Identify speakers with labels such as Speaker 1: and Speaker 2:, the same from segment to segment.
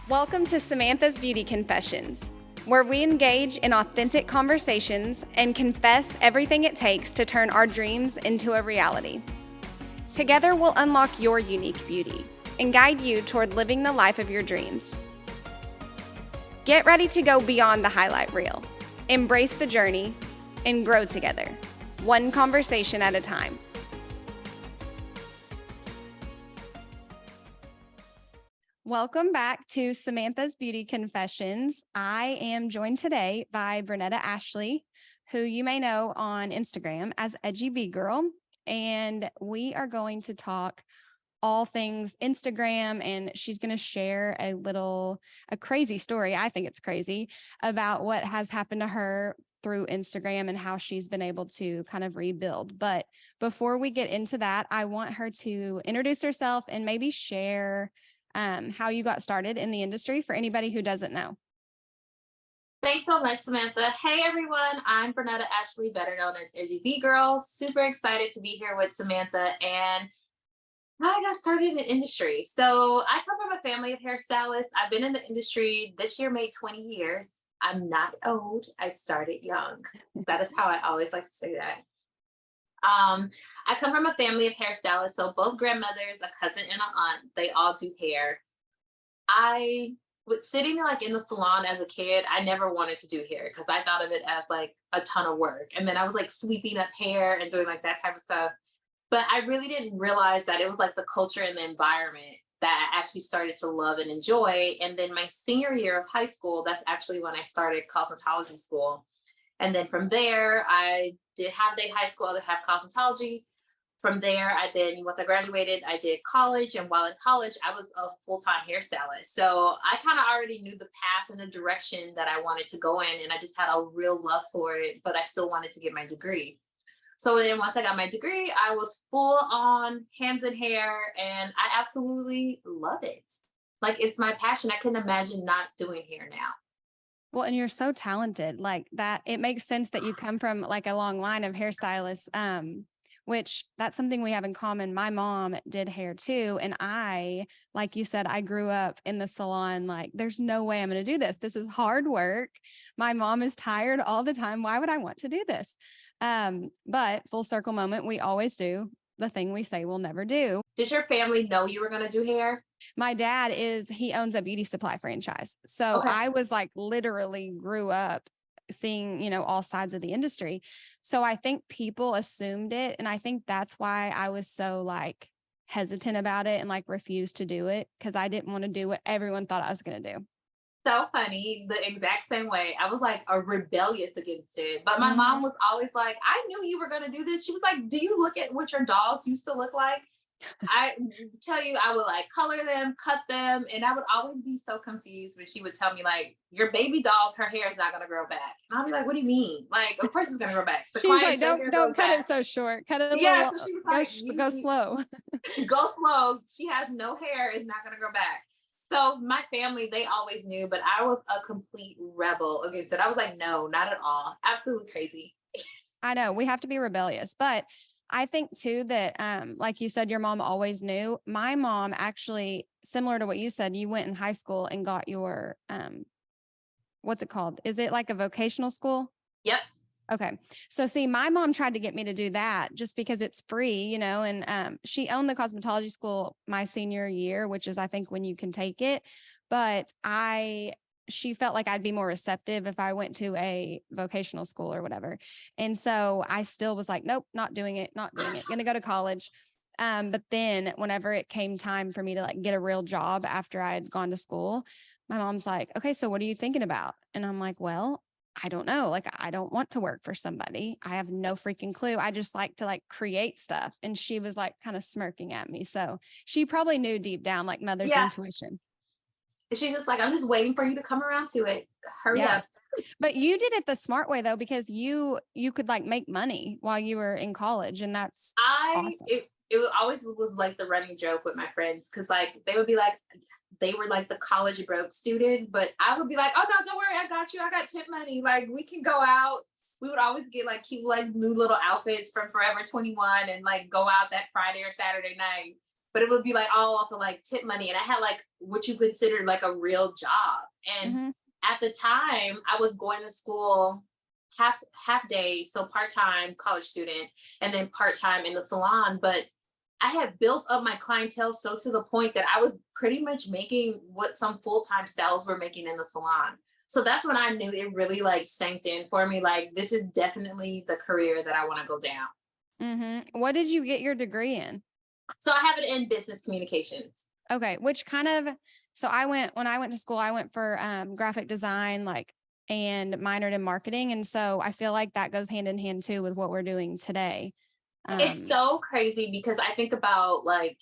Speaker 1: Welcome to Samantha's Beauty Confessions, where we engage in authentic conversations and confess everything it takes to turn our dreams into a reality. Together, we'll unlock your unique beauty and guide you toward living the life of your dreams. Get ready to go beyond the highlight reel, embrace the journey, and grow together, one conversation at a time. Welcome back to Samantha's Beauty Confessions. I am joined today by Brendnetta Ashley, who you may know on Instagram as Edgy Bee Girl, and we are going to talk all things Instagram, and she's going to share a crazy story. I think it's crazy about what has happened to her through Instagram and how she's been able to kind of rebuild. But before we get into that, I want her to introduce herself and maybe share how you got started in the industry for anybody who doesn't know.
Speaker 2: Thanks so much, Samantha. Hey, everyone. I'm Brendnetta Ashley, better known as Edgy Bee Girl. Super excited to be here with Samantha. And how I got started in the industry. So I come from a family of hairstylists. I've been in the industry this year, made 20 years. I'm not old. I started young. That is how I always like to say that. I come from a family of hairstylists, so both grandmothers, a cousin, and an aunt, they all do hair. I was sitting in the salon as a kid. I never wanted to do hair because I thought of it as like a ton of work. And then I was like sweeping up hair and doing like that type of stuff. But I really didn't realize that it was like the culture and the environment that I actually started to love and enjoy. And then my senior year of high school, that's actually when I started cosmetology school. And then from there, I did half day high school, other half cosmetology. From there, once I graduated, I did college. And while in college, I was a full-time hairstylist. So I kind of already knew the path and the direction that I wanted to go in. And I just had a real love for it, but I still wanted to get my degree. So then once I got my degree, I was full on hands in hair and I absolutely love it. Like it's my passion. I couldn't imagine not doing hair now.
Speaker 1: Well, and you're so talented like that. It makes sense that you come from like a long line of hairstylists, which that's something we have in common. My mom did hair too. And like you said, I grew up in the salon. Like, there's no way I'm going to do this. This is hard work. My mom is tired all the time. Why would I want to do this? But full circle moment, we always do the thing we say we'll never do.
Speaker 2: Did your family know you were going to do hair?
Speaker 1: My dad he owns a beauty supply franchise. So
Speaker 2: Okay.
Speaker 1: I was like literally grew up seeing, all sides of the industry. So I think people assumed it. And I think that's why I was so like hesitant about it and like refused to do it because I didn't want to do what everyone thought I was going to do.
Speaker 2: So funny, the exact same way. I was like a rebellious against it. But my
Speaker 1: Mhm.
Speaker 2: mom was always like, I knew you were going to do this. She was like, do you look at what your dogs used to look like? I tell you, I would like color them, cut them, and I would always be so confused when she would tell me like, "Your baby doll, her hair is not gonna grow back," and I'll be like, "What do you mean? Like, of course it's gonna grow back." The
Speaker 1: She's
Speaker 2: client,
Speaker 1: like,
Speaker 2: their hair
Speaker 1: don't
Speaker 2: grows
Speaker 1: cut
Speaker 2: back.
Speaker 1: it so short. Cut it a
Speaker 2: Yeah,
Speaker 1: little,
Speaker 2: so she was like,
Speaker 1: go slow.
Speaker 2: "Go slow." She has no hair; it's not gonna grow back. So my family, they always knew, but I was a complete rebel against it. I was like, "No, not at all. Absolutely crazy."
Speaker 1: I know we have to be rebellious, but I think too that, like you said, your mom always knew. My mom actually, similar to what you said, you went in high school and got your, what's it called? Is it like a vocational school?
Speaker 2: Yep.
Speaker 1: Okay. So see, my mom tried to get me to do that just because it's free, and she owned the cosmetology school my senior year, which is I think when you can take it. But she felt like I'd be more receptive if I went to a vocational school or whatever. And so I still was like, nope, not doing it, gonna go to college. But then whenever it came time for me to like get a real job after I had gone to school, my mom's like, okay, so what are you thinking about? And I'm like, well, I don't know. Like, I don't want to work for somebody. I have no freaking clue. I just like to like create stuff. And she was like kind of smirking at me. So she probably knew deep down, like mother's
Speaker 2: Yeah.
Speaker 1: intuition.
Speaker 2: She's just like, I'm just waiting for you to come around to it. Hurry
Speaker 1: Yeah.
Speaker 2: up.
Speaker 1: But you did it the smart way though, because you could like make money while you were in college. And that's awesome.
Speaker 2: It was always was like the running joke with my friends because like they would be like they were like the college broke student, but I would be like, oh no, don't worry, I got you. I got tip money. Like we can go out. We would always get like cute like new little outfits from Forever 21 and like go out that Friday or Saturday night. But it would be like all off of like tip money. And I had like what you consider like a real job. And
Speaker 1: Hmm.
Speaker 2: at the time I was going to school half day, so part-time college student, and then part-time in the salon. But I had built up my clientele so to the point that I was pretty much making what some full-time stylists were making in the salon. So that's when I knew it really like sank in for me. Like, this is definitely the career that I want to go down.
Speaker 1: What did you get your degree in?
Speaker 2: So I have it in business communications.
Speaker 1: Okay, which kind of, so when I went to school, I went for graphic design, like, and minored in marketing. And so I feel like that goes hand in hand too with what we're doing today.
Speaker 2: It's
Speaker 1: Um,
Speaker 2: so crazy because I think about like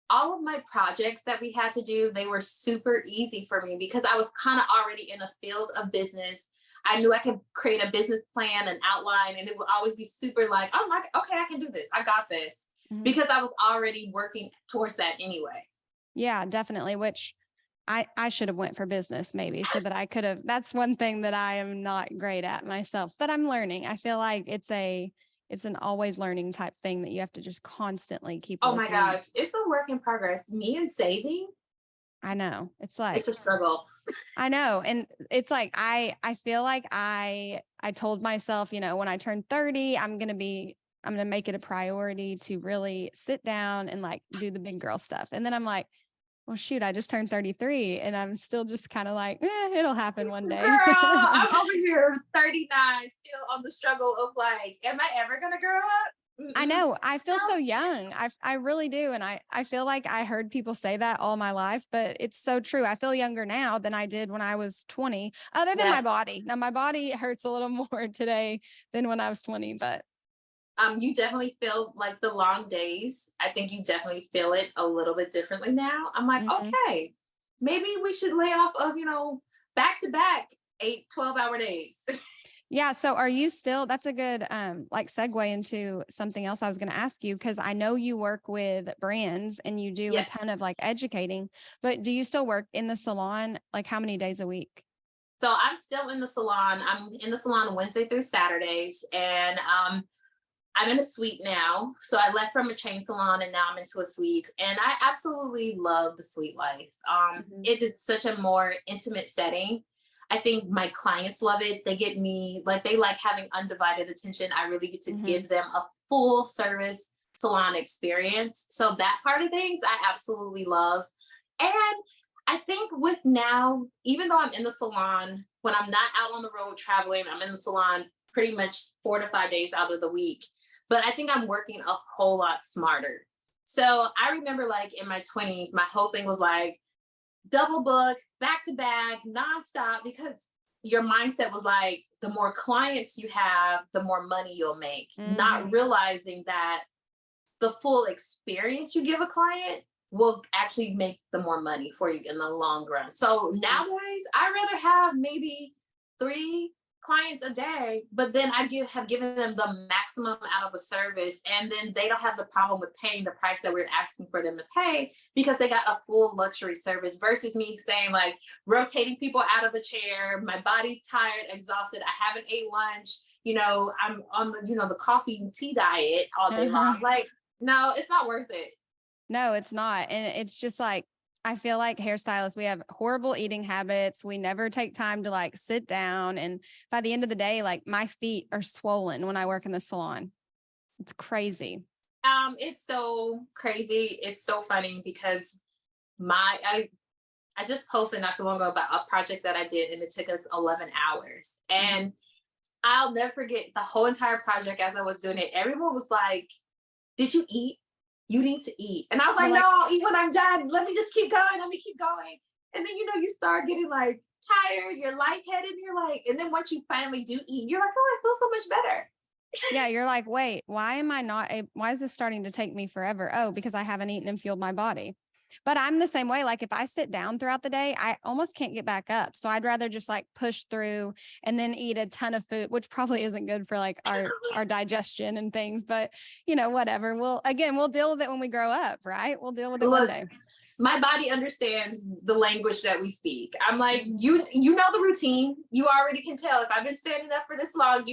Speaker 2: all of my projects that we had to do, they were super easy for me because I was kind of already in a field of business. I knew I could create a business plan, an outline, and it would always be super like, oh my, okay, I can do this. I got this
Speaker 1: mhm.
Speaker 2: because I was already working towards that anyway.
Speaker 1: Yeah, definitely. Which I should have went for business maybe so that I could have. That's one thing that I am not great at myself, but I'm learning. I feel like it's an always learning type thing that you have to just constantly keep
Speaker 2: Oh my
Speaker 1: looking.
Speaker 2: gosh, it's a work in progress. Me and saving,
Speaker 1: I know. It's
Speaker 2: it's
Speaker 1: like
Speaker 2: a struggle.
Speaker 1: I know. And it's like I feel like I told myself, when I turn 30, I'm going to make it a priority to really sit down and like do the big girl stuff. And then I'm like, well, shoot, I just turned 33 and I'm still just kind of like, it'll happen one
Speaker 2: Girl,
Speaker 1: day.
Speaker 2: I'm over here 39, still on the struggle of like, am I ever gonna grow up?
Speaker 1: I
Speaker 2: Mm-mm.
Speaker 1: know. I feel
Speaker 2: No.
Speaker 1: so young. I really do. And I feel like I heard people say that all my life, but it's so true. I feel younger now than I did when I was 20, other than my
Speaker 2: Yes.
Speaker 1: body. Now my body hurts a little more today than when I was 20, but
Speaker 2: You definitely feel like the long days. I think you definitely feel it a little bit differently now. I'm like,
Speaker 1: mhm.
Speaker 2: okay, maybe we should lay off of, back to back 8, 12 hour days.
Speaker 1: Yeah. So are you still, that's a good like segue into something else I was going to ask you, because I know you work with brands and you do a
Speaker 2: Yes.
Speaker 1: ton of like educating, but do you still work in the salon? Like how many days a week?
Speaker 2: So I'm still in the salon. I'm in the salon Wednesday through Saturdays. And I'm in a suite now. So I left from a chain salon and now I'm into a suite. And I absolutely love the suite life.
Speaker 1: Mhm.
Speaker 2: It is such a more intimate setting. I think my clients love it. They get me, like, they like having undivided attention. I really get to
Speaker 1: Mhm.
Speaker 2: give them a full service salon experience. So that part of things I absolutely love. And I think with now, even though I'm in the salon, when I'm not out on the road traveling, I'm in the salon pretty much 4 to 5 days out of the week. But I think I'm working a whole lot smarter. So I remember like in my 20s, my whole thing was like double book, back to back, nonstop, because your mindset was like the more clients you have, the more money you'll make, not
Speaker 1: Mhm.
Speaker 2: realizing that the full experience you give a client will actually make the more money for you in the long run. So
Speaker 1: Mhm.
Speaker 2: nowadays, I'd rather have maybe 3 clients a day, but then have given them the maximum out of a service, and then they don't have the problem with paying the price that we're asking for them to pay because they got a full luxury service versus me saying like rotating people out of a chair. My body's tired, exhausted. I haven't ate lunch. I'm on the coffee and tea diet all day
Speaker 1: Uh-huh.
Speaker 2: long. Like, no, it's not worth it.
Speaker 1: No, it's not. And it's just like, I feel like hairstylists, we have horrible eating habits. We never take time to like sit down. And by the end of the day, like my feet are swollen when I work in the salon. It's crazy.
Speaker 2: It's so crazy. It's so funny because I just posted not so long ago about a project that I did, and it took us 11 hours.
Speaker 1: Mhm.
Speaker 2: And I'll never forget the whole entire project as I was doing it. Everyone was like, "Did you eat? You need to eat." And I was
Speaker 1: You're
Speaker 2: like, "No,
Speaker 1: like,
Speaker 2: I'll eat when I'm done. Let me just keep going. Let me keep going." And then you start getting like tired, you're lightheaded, and you're like, and then once you finally do eat, you're like, "Oh, I feel so much better."
Speaker 1: yeah, you're like, wait, why am I not, why is this starting to take me forever? Oh, because I haven't eaten and fueled my body. But I'm the same way. Like if I sit down throughout the day, I almost can't get back up. So I'd rather just like push through and then eat a ton of food, which probably isn't good for like our digestion and things. But whatever. We'll deal with it when we grow up, right? We'll deal with it one
Speaker 2: Look,
Speaker 1: day.
Speaker 2: my body understands the language that we speak. I'm like,
Speaker 1: Mhm.
Speaker 2: you know the routine. You already can tell if I've been standing up for this long,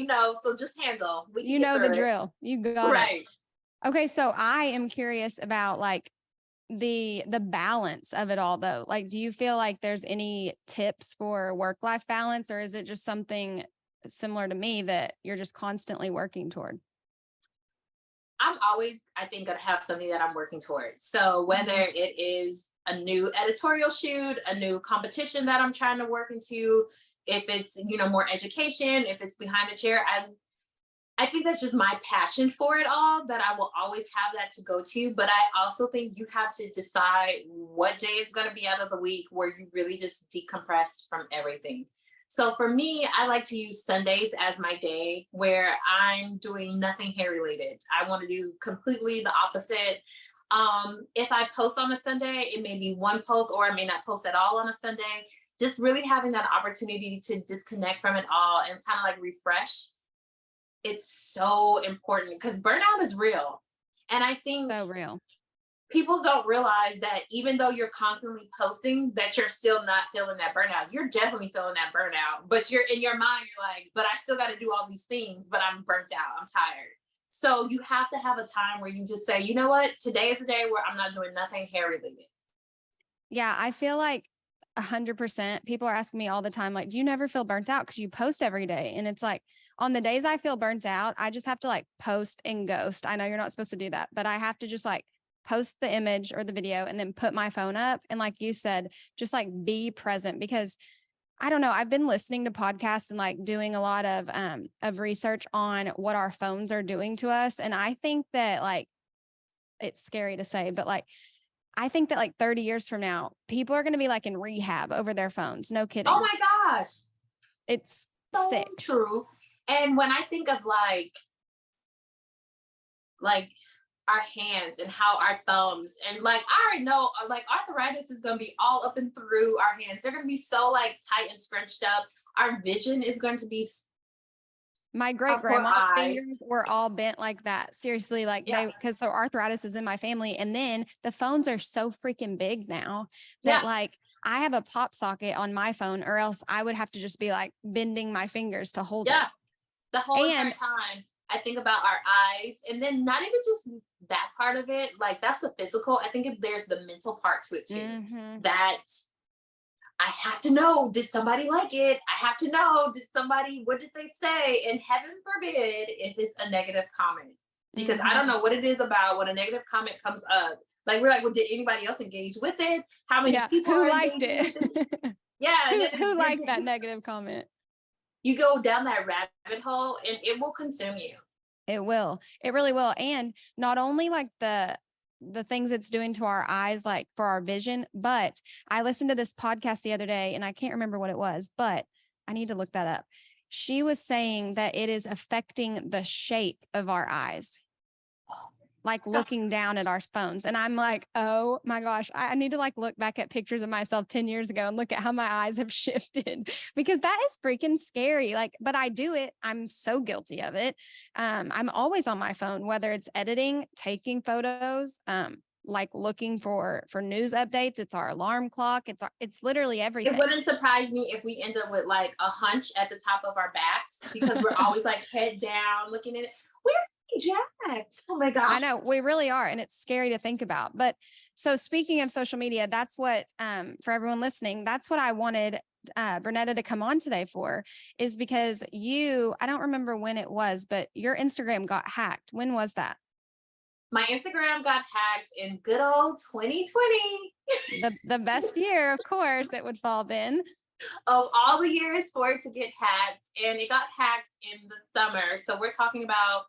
Speaker 2: so just handle. We can
Speaker 1: You
Speaker 2: get
Speaker 1: know the
Speaker 2: through it.
Speaker 1: drill. You got it.
Speaker 2: Right.
Speaker 1: Okay, so I am curious about like the balance of it all though? Like, do you feel like there's any tips for work-life balance, or is it just something similar to me that you're just constantly working toward?
Speaker 2: I'm always, I think, gonna have something that I'm working towards. So whether
Speaker 1: Mhm.
Speaker 2: it is a new editorial shoot, a new competition that I'm trying to work into, if it's, more education, if it's behind the chair, I think that's just my passion for it all, that I will always have that to go to. But I also think you have to decide what day is going to be out of the week where you really just decompress from everything. So for me, I like to use Sundays as my day where I'm doing nothing hair related. I want to do completely the opposite. If I post on a Sunday, it may be one post, or I may not post at all on a Sunday. Just really having that opportunity to disconnect from it all and kind of like refresh, it's so important because burnout is real. And I think
Speaker 1: So real.
Speaker 2: people don't realize that even though you're constantly posting, that you're still not feeling that burnout. You're definitely feeling that burnout, but you're in your mind, you're like, but I still got to do all these things, but I'm burnt out. I'm tired. So you have to have a time where you just say, you know what? Today is a day where I'm not doing nothing hair related.
Speaker 1: Yeah, I feel like 100%. People are asking me all the time, like, do you never feel burnt out? Because you post every day. And it's like, on the days I feel burnt out, I just have to like post and ghost. I know you're not supposed to do that, but I have to just like post the image or the video and then put my phone up. And like you said, just like be present, because I don't know. I've been listening to podcasts and like doing a lot of research on what our phones are doing to us. And I think that like, it's scary to say, but like, I think that like 30 years from now, people are going to be like in rehab over their phones. No
Speaker 2: Oh
Speaker 1: kidding.
Speaker 2: my gosh.
Speaker 1: It's
Speaker 2: So
Speaker 1: sick.
Speaker 2: true. And when I think of like our hands and how our thumbs, and like I already know, like arthritis is going to be all up and through our hands. They're going to be so like tight and scrunched up. Our vision is going to be
Speaker 1: My great
Speaker 2: our poor
Speaker 1: grandma's
Speaker 2: eyes.
Speaker 1: fingers were all bent like that. Seriously, like
Speaker 2: Yeah.
Speaker 1: because so arthritis is in my family. And then the phones are so freaking big now
Speaker 2: Yeah.
Speaker 1: that like I have a pop socket on my phone, or else I would have to just be like bending my fingers to hold it.
Speaker 2: Yeah. The whole entire
Speaker 1: And
Speaker 2: time I think about our eyes, and then not even just that part of it, like that's the physical. I think there's the mental part to it too.
Speaker 1: mhm,
Speaker 2: That I have to know, did somebody like it? I have to know, what did they say? And heaven forbid if it's a negative comment. Because I don't
Speaker 1: mhm.
Speaker 2: know what it is about when a negative comment comes up. Like we're like, well, did anybody else engage with it? How many
Speaker 1: Yeah,
Speaker 2: people
Speaker 1: who
Speaker 2: are
Speaker 1: liked
Speaker 2: engaging with it?
Speaker 1: it?
Speaker 2: Yeah, and then
Speaker 1: Who liked that negative comment?
Speaker 2: you go down that rabbit hole and it will consume you.
Speaker 1: It will. It really will. And not only like the things it's doing to our eyes, like for our vision, but I listened to this podcast the other day and I can't remember what it was, but I need to look that up. She was saying that it is affecting the shape of our eyes, like looking down at our phones. And I'm like, oh my gosh, I need to like look back at pictures of myself 10 years ago and look at how my eyes have shifted because that is freaking scary. Like, but I do it. I'm so guilty of it. I'm always on my phone, whether it's editing, taking photos, like looking for news updates. It's our alarm clock. It's literally
Speaker 2: It
Speaker 1: everything.
Speaker 2: wouldn't surprise me if we end up with like a hunch at the top of our backs because we're always like head down looking at it. We're jacked. Oh my
Speaker 1: I
Speaker 2: gosh.
Speaker 1: know we really are. And it's scary to think about. But so speaking of social media, that's what, for everyone listening, that's what I wanted Brendnetta to come on today for, is because I don't remember when it was, but your Instagram got hacked. When was that?
Speaker 2: My Instagram got hacked in good old 2020.
Speaker 1: The best year, of course, it would fall then.
Speaker 2: Of all the years for it to get hacked, and it got hacked in the summer. So we're talking about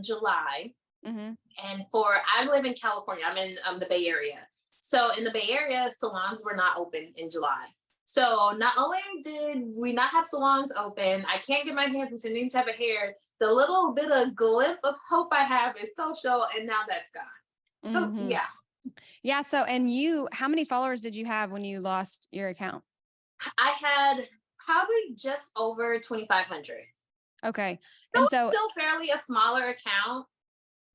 Speaker 2: July.
Speaker 1: Hmm.
Speaker 2: And I live in California. I'm in the Bay Area. So in the Bay Area, salons were not open in July. So not only did we not have salons open, I can't get my hands into any type of hair. The little bit of glimpse of hope I have is social, and now that's gone. So
Speaker 1: Hmm.
Speaker 2: yeah,
Speaker 1: Yeah. So, how many followers did you have when you lost your account?
Speaker 2: I had probably just over 2,500.
Speaker 1: Okay.
Speaker 2: So
Speaker 1: And
Speaker 2: it's
Speaker 1: so,
Speaker 2: still fairly a smaller account.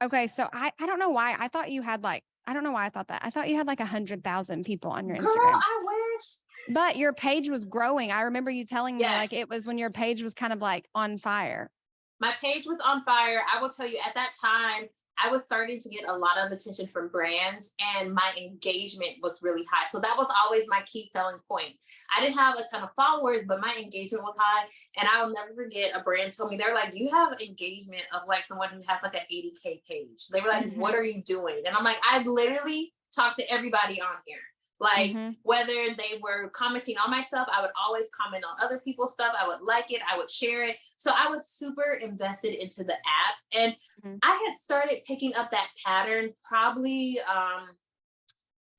Speaker 1: okay. So I don't know why I thought you had like, I don't know why I thought that. I thought you had like 100,000 people on your
Speaker 2: Girl,
Speaker 1: Instagram.
Speaker 2: I wish.
Speaker 1: But your page was growing. I remember you telling me
Speaker 2: Yes.
Speaker 1: like it was when your page was kind of like on fire.
Speaker 2: My page was on fire. I will tell you at that time, I was starting to get a lot of attention from brands and my engagement was really high. So that was always my key selling point. I didn't have a ton of followers, but my engagement was high. And I will never forget, a brand told me, they're like, you have engagement of like someone who has like an 80K page. They were like,
Speaker 1: Mm-hmm.
Speaker 2: what are you doing? And I'm like, I literally talk to everybody on here. Like,
Speaker 1: Mm-hmm.
Speaker 2: whether they were commenting on my stuff, I would always comment on other people's stuff. I would like it, I would share it. So I was super invested into the app. And
Speaker 1: Mm-hmm.
Speaker 2: I had started picking up that pattern probably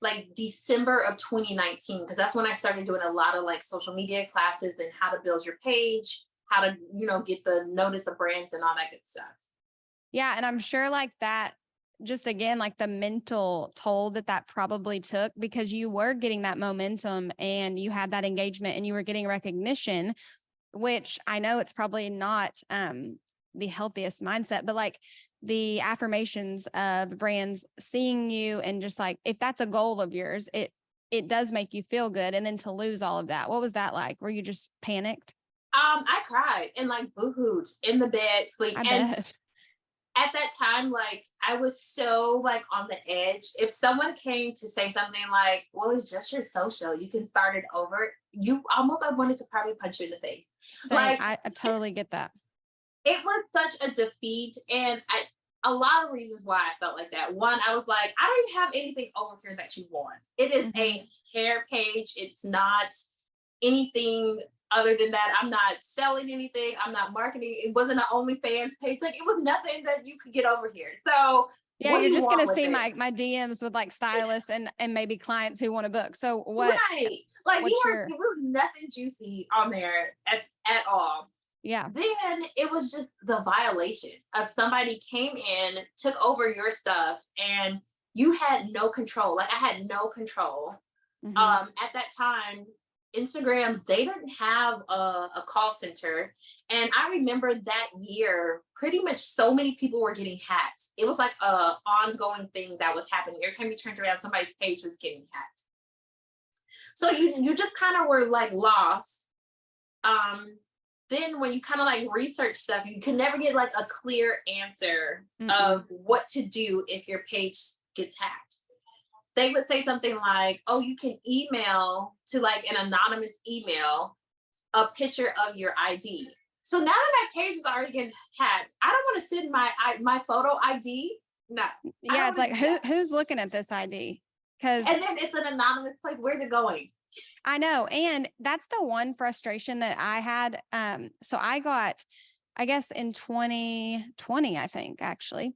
Speaker 2: like December of 2019, because that's when I started doing a lot of like social media classes and how to build your page, how to, get the notice of brands and all that good stuff.
Speaker 1: Yeah. And I'm sure like that, just again, like the mental toll that probably took, because you were getting that momentum and you had that engagement and you were getting recognition, which I know it's probably not the healthiest mindset, but like the affirmations of brands seeing you and just like, if that's a goal of yours, it does make you feel good. And then to lose all of that, what was that like? Were you just panicked?
Speaker 2: I cried and like boohooed in the bed, sleep.
Speaker 1: I
Speaker 2: And
Speaker 1: bet.
Speaker 2: at that time, like I was so like on the edge. If someone came to say something like, well, it's just your social, you can start it over, you almost, I wanted to probably punch you in the face.
Speaker 1: Same.
Speaker 2: Like,
Speaker 1: I totally get that.
Speaker 2: it was such a defeat. And a lot of reasons why I felt like that. One, I was like, I don't even have anything over here that you want. It is
Speaker 1: Mm-hmm.
Speaker 2: a hair page. It's not anything other than that. I'm not selling anything. I'm not marketing. It wasn't an OnlyFans page. Like, it was nothing that you could get over here. So
Speaker 1: Yeah,
Speaker 2: what do
Speaker 1: you're
Speaker 2: you
Speaker 1: just
Speaker 2: want
Speaker 1: gonna
Speaker 2: with
Speaker 1: see
Speaker 2: it?
Speaker 1: my DMs with like stylists and maybe clients who want to book. So
Speaker 2: Right. Like,
Speaker 1: what's
Speaker 2: it
Speaker 1: your
Speaker 2: was nothing juicy on there at all.
Speaker 1: yeah.
Speaker 2: Then it was just the violation of somebody came in, took over your stuff, and you had no control. Like, I had no control.
Speaker 1: Mm-hmm.
Speaker 2: At that time, Instagram, they didn't have a call center. And I remember that year, pretty much so many people were getting hacked. It was like a ongoing thing that was happening. Every time you turned around, somebody's page was getting hacked. So you just kind of were like lost. Um, then when you kind of like research stuff, you can never get like a clear answer
Speaker 1: Mm-mm.
Speaker 2: of what to do if your page gets hacked. They would say something like, oh, you can email to like an anonymous email a picture of your ID. So now that my page is already getting hacked, I don't want to send my photo ID. No, I
Speaker 1: Yeah,
Speaker 2: don't
Speaker 1: it's
Speaker 2: want
Speaker 1: like
Speaker 2: to do that.
Speaker 1: who's looking at this ID? Because
Speaker 2: And then it's an anonymous place. Where's it going?
Speaker 1: I know, and that's the one frustration that I had. So I got, I guess in 2020, I think actually,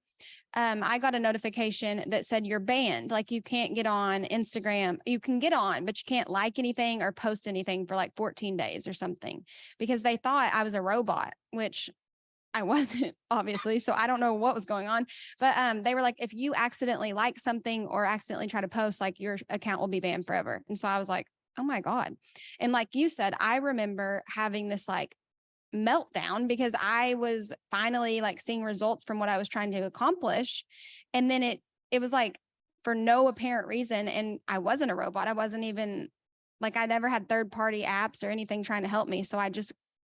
Speaker 1: I got a notification that said you're banned. Like you can't get on Instagram. You can get on, but you can't like anything or post anything for like 14 days or something, because they thought I was a robot, which I wasn't, obviously. So I don't know what was going on, but they were like, if you accidentally like something or accidentally try to post, like your account will be banned forever. And so I was like, oh my God. And like you said, I remember having this like meltdown because I was finally like seeing results from what I was trying to accomplish. And then it was like for no apparent reason. And I wasn't a robot. I wasn't even like, I never had third party apps or anything trying to help me. So I just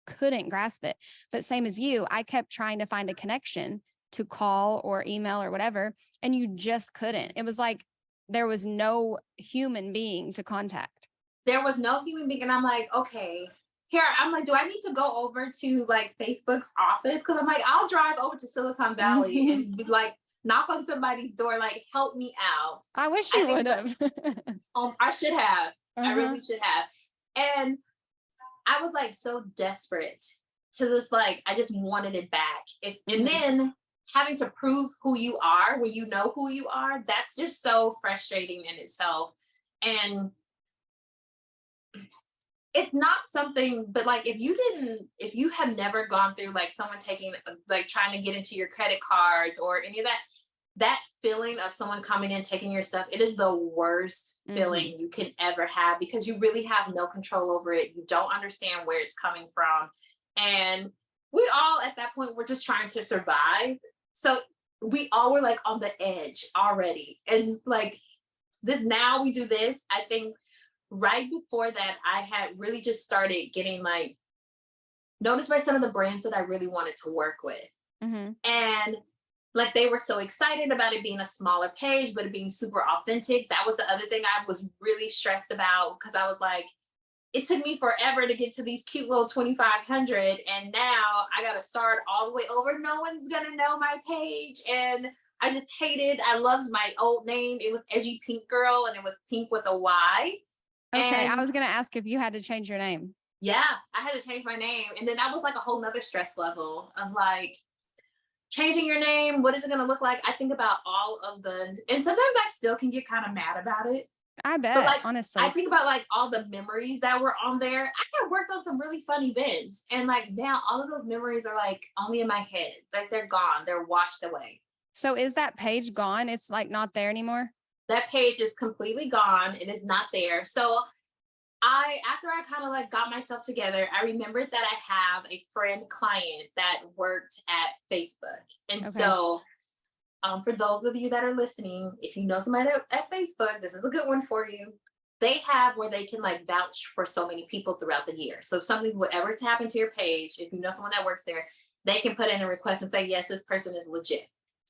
Speaker 1: couldn't grasp it. But same as you, I kept trying to find a connection to call or email or whatever. And you just couldn't. It was like there was no human being to contact.
Speaker 2: There was no human being. And I'm like, okay, here, I'm like, do I need to go over to like Facebook's office? Because I'm like, I'll drive over to Silicon Valley and be like, knock on somebody's door, like, help me out.
Speaker 1: I wish
Speaker 2: I
Speaker 1: you
Speaker 2: think
Speaker 1: would have.
Speaker 2: I should have. I
Speaker 1: Uh-huh.
Speaker 2: really should have. And I was like so desperate to this, like, I just wanted it back. And
Speaker 1: Mhm.
Speaker 2: then having to prove who you are when you know who you are, that's just so frustrating in itself. And it's not something, but like if you have never gone through like someone taking, like trying to get into your credit cards or any of that, that feeling of someone coming in taking your stuff, it is the worst
Speaker 1: Mhm.
Speaker 2: feeling you can ever have, because you really have no control over it. You don't understand where it's coming from. And we all at that point were just trying to survive. So we all were like on the edge already. And like this, now we do this. I think right before that, I had really just started getting like noticed by some of the brands that I really wanted to work with.
Speaker 1: Mhm.
Speaker 2: And Like they were so excited about it being a smaller page, but it being super authentic. That was the other thing I was really stressed about because I was like, it took me forever to get to these cute little 2,500. And now I got to start all the way over. No one's going to know my page. And I just hated, I loved my old name. It was Edgy Pink Girl and it was pink with a Y.
Speaker 1: Okay. I
Speaker 2: And
Speaker 1: was going to ask if you had to change your name.
Speaker 2: yeah, I had to change my name. And then that was like a whole nother stress level of like, changing your name, what is it going to look like? I think about all of the, and sometimes I still can get kind of mad about it.
Speaker 1: I
Speaker 2: But
Speaker 1: bet,
Speaker 2: like, I
Speaker 1: honestly.
Speaker 2: think about like all the memories that were on there. I had worked on some really fun events, and like now all of those memories are like only in my head. Like they're gone, they're washed away.
Speaker 1: So is that page gone? It's like not there anymore?
Speaker 2: That page is completely gone. It is not there. So after I kind of like got myself together, I remembered that I have a friend client that worked at Facebook. And
Speaker 1: Okay.
Speaker 2: so for those of you that are listening, if you know somebody at Facebook, this is a good one for you. They have where they can like vouch for so many people throughout the year. So if something would ever to happen to your page, if you know someone that works there, they can put in a request and say, yes, this person is legit.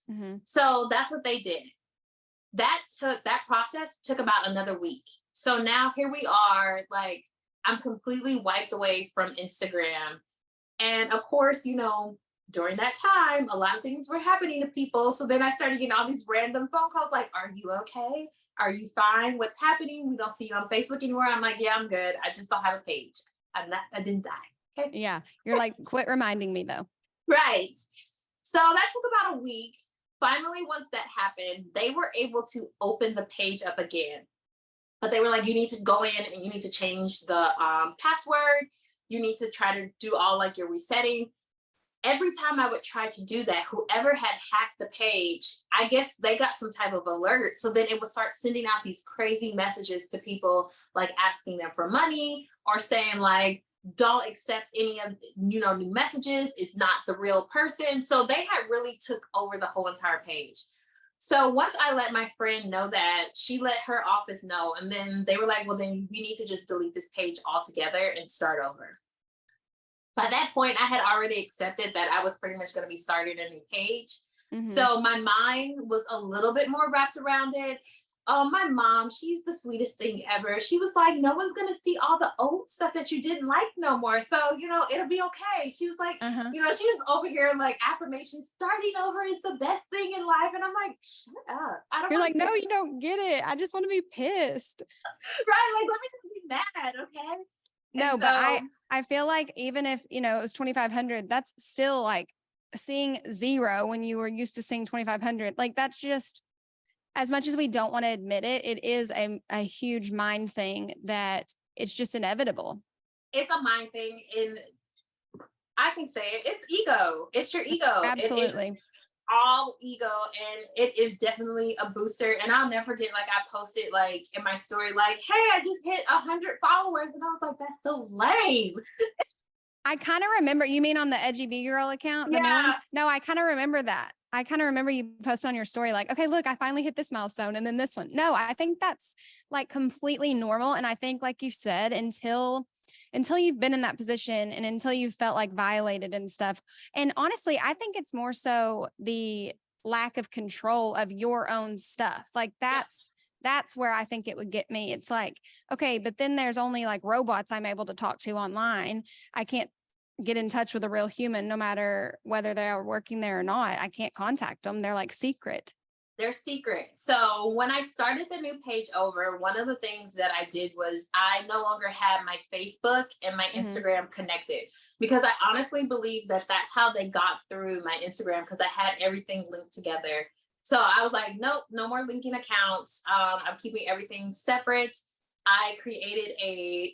Speaker 1: Mm-hmm.
Speaker 2: So that's what they did. That process took about another week. So now here we are, like I'm completely wiped away from Instagram. And of course, during that time, a lot of things were happening to people. So then I started getting all these random phone calls like, are you okay? Are you fine? What's happening? We don't see you on Facebook anymore. I'm like, yeah, I'm good. I just don't have a page. I didn't die. Okay.
Speaker 1: Yeah. You're like, quit reminding me though.
Speaker 2: Right. So that took about a week. Finally, once that happened, they were able to open the page up again. But they were like, you need to go in and you need to change the password. You need to try to do all like your resetting. Every time I would try to do that, whoever had hacked the page, I guess they got some type of alert. So then it would start sending out these crazy messages to people, like asking them for money or saying like, don't accept any of new messages. It's not the real person. So they had really took over the whole entire page. So once I let my friend know that, she let her office know, and then they were like, well, then we need to just delete this page altogether and start over. By that point, I had already accepted that I was pretty much going to be starting a new page.
Speaker 1: Mm-hmm.
Speaker 2: So my mind was a little bit more wrapped around it. Oh, my mom, she's the sweetest thing ever. She was like, no one's going to see all the old stuff that you didn't like no more. So, it'll be okay. She was like,
Speaker 1: Uh-huh.
Speaker 2: she's over here like affirmations, starting over is the best thing in life. And I'm like, shut up. I don't
Speaker 1: You're
Speaker 2: want
Speaker 1: like,
Speaker 2: to
Speaker 1: no, you don't get it. I just want to be pissed.
Speaker 2: right. Like, let me just be mad. Okay.
Speaker 1: No,
Speaker 2: And
Speaker 1: but
Speaker 2: so
Speaker 1: I feel like even if, it was 2,500, that's still like seeing zero when you were used to seeing 2,500. Like that's just, as much as we don't want to admit it, it is a huge mind thing that it's just inevitable.
Speaker 2: it's a mind thing. And I can say it, it's ego. It's your ego. It is
Speaker 1: Absolutely.
Speaker 2: all ego, and it is definitely a booster. And I'll never forget, like I posted like in my story, like, hey, I just hit 100 followers. And I was like, that's so lame.
Speaker 1: I kind of remember, you mean on the Edgy B Girl account, the new one?
Speaker 2: Yeah.
Speaker 1: No, I kind of remember that. I kind of remember you posted on your story, like, okay, look, I finally hit this milestone and then this one. No, I think that's like completely normal. And I think, like you said, until you've been in that position and until you felt like violated and stuff. And honestly, I think it's more so the lack of control of your own stuff. Like that's where I think it would get me. It's like, okay, but then there's only like robots I'm able to talk to online. I can't get in touch with a real human, no matter whether they are working there or not. I can't contact them. They're like secret.
Speaker 2: They're secret. So when I started the new page over, one of the things that I did was I no longer had my Facebook and my
Speaker 1: Mm-hmm.
Speaker 2: Instagram connected, because I honestly believe that that's how they got through my Instagram, because I had everything linked together. So I was like, nope, no more linking accounts. I'm keeping everything separate. I created a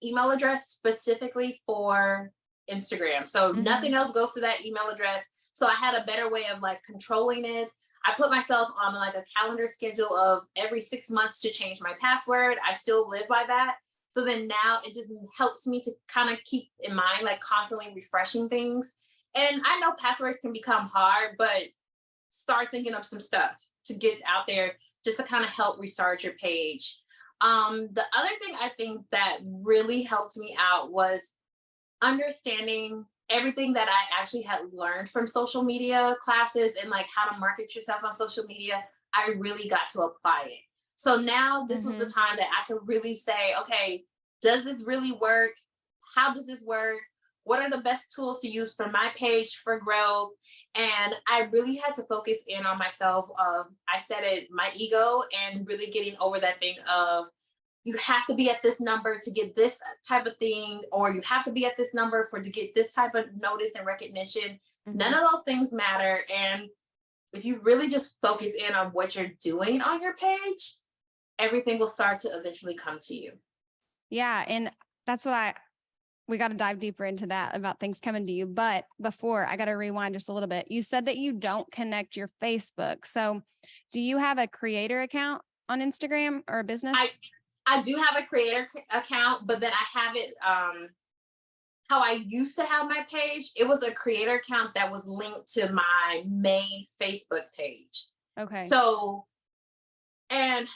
Speaker 2: email address specifically for Instagram. So
Speaker 1: Mm-hmm.
Speaker 2: nothing else goes to that email address. So I had a better way of like controlling it. I put myself on like a calendar schedule of every 6 months to change my password. I still live by that. So then now it just helps me to kind of keep in mind, like constantly refreshing things. And I know passwords can become hard, but start thinking of some stuff to get out there just to kind of help restart your page. The other thing I think that really helped me out was understanding everything that I actually had learned from social media classes and like how to market yourself on social media, I really got to apply it. So now this was the
Speaker 1: Mm-hmm.
Speaker 2: time that I could really say, okay, does this really work? How does this work? What are the best tools to use for my page for growth? And I really had to focus in on myself. I said it, my ego, and really getting over that thing of you have to be at this number to get this type of thing, or you have to be at this number for to get this type of notice and recognition.
Speaker 1: Mm-hmm.
Speaker 2: None of those things matter. And if you really just focus in on what you're doing on your page, everything will start to eventually come to you.
Speaker 1: Yeah. And that's what we got to dive deeper into that about things coming to you. But before, I got to rewind just a little bit. You said that you don't connect your Facebook. So do you have a creator account on Instagram or a
Speaker 2: I
Speaker 1: business?
Speaker 2: I do have a creator account, but then I have it how I used to have my page. It was a creator account that was linked to my main Facebook page.
Speaker 1: Okay.
Speaker 2: So, and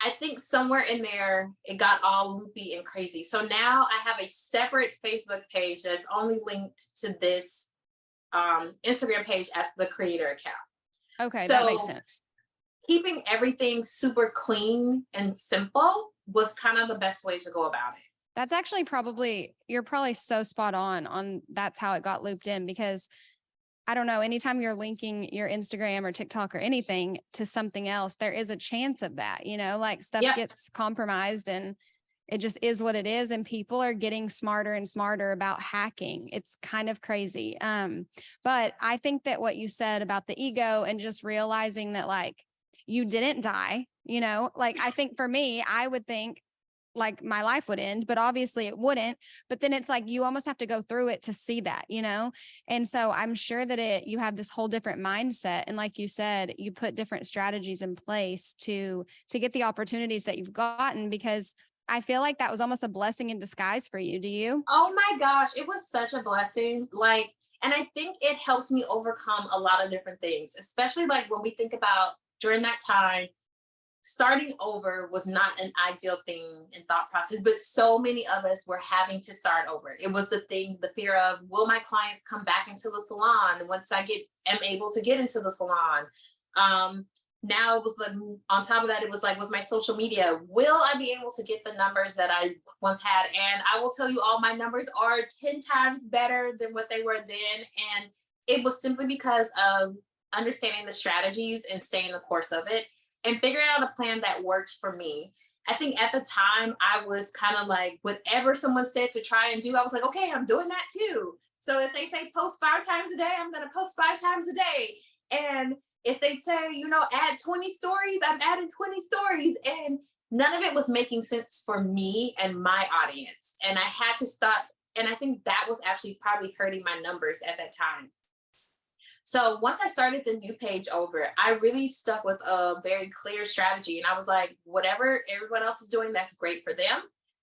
Speaker 2: I think somewhere in there it got all loopy and crazy. So now I have a separate Facebook page that's only linked to this Instagram page as the creator account.
Speaker 1: Okay. That makes
Speaker 2: So
Speaker 1: sense.
Speaker 2: keeping everything super clean and simple was kind of the best way to go about it.
Speaker 1: That's actually you're probably so spot on that's how it got looped in because I don't know, anytime you're linking your Instagram or TikTok or anything to something else, there is a chance of that, like stuff
Speaker 2: Yep.
Speaker 1: gets compromised and it just is what it is. And people are getting smarter and smarter about hacking. It's kind of crazy. But I think that what you said about the ego and just realizing that like you didn't die, like I think for me, I would think like my life would end, but obviously it wouldn't. But then it's like you almost have to go through it to see that. And so I'm sure that you have this whole different mindset. And like you said, you put different strategies in place to get the opportunities that you've gotten because I feel like that was almost a blessing in disguise for you. Do you?
Speaker 2: Oh my gosh, it was such a blessing. Like, and I think it helps me overcome a lot of different things, especially like when we think about during that time, starting over was not an ideal thing in thought process, but so many of us were having to start over. It was the fear of, will my clients come back into the salon once am able to get into the salon? Now it was like, on top of that, it was like with my social media, will I be able to get the numbers that I once had? And I will tell you all, my numbers are 10 times better than what they were then. And it was simply because of understanding the strategies and staying the course of it and figuring out a plan that works for me. I think at the time I was kind of like, whatever someone said to try and do, I was like, okay, I'm doing that too. So if they say post 5 times a day, I'm going to post 5 times a day. And if they say, add 20 stories, I'm adding 20 stories. And none of it was making sense for me and my audience. And I had to stop. And I think that was actually probably hurting my numbers at that time. So once I started the new page over, I really stuck with a very clear strategy. And I was like, whatever everyone else is doing, that's great for them.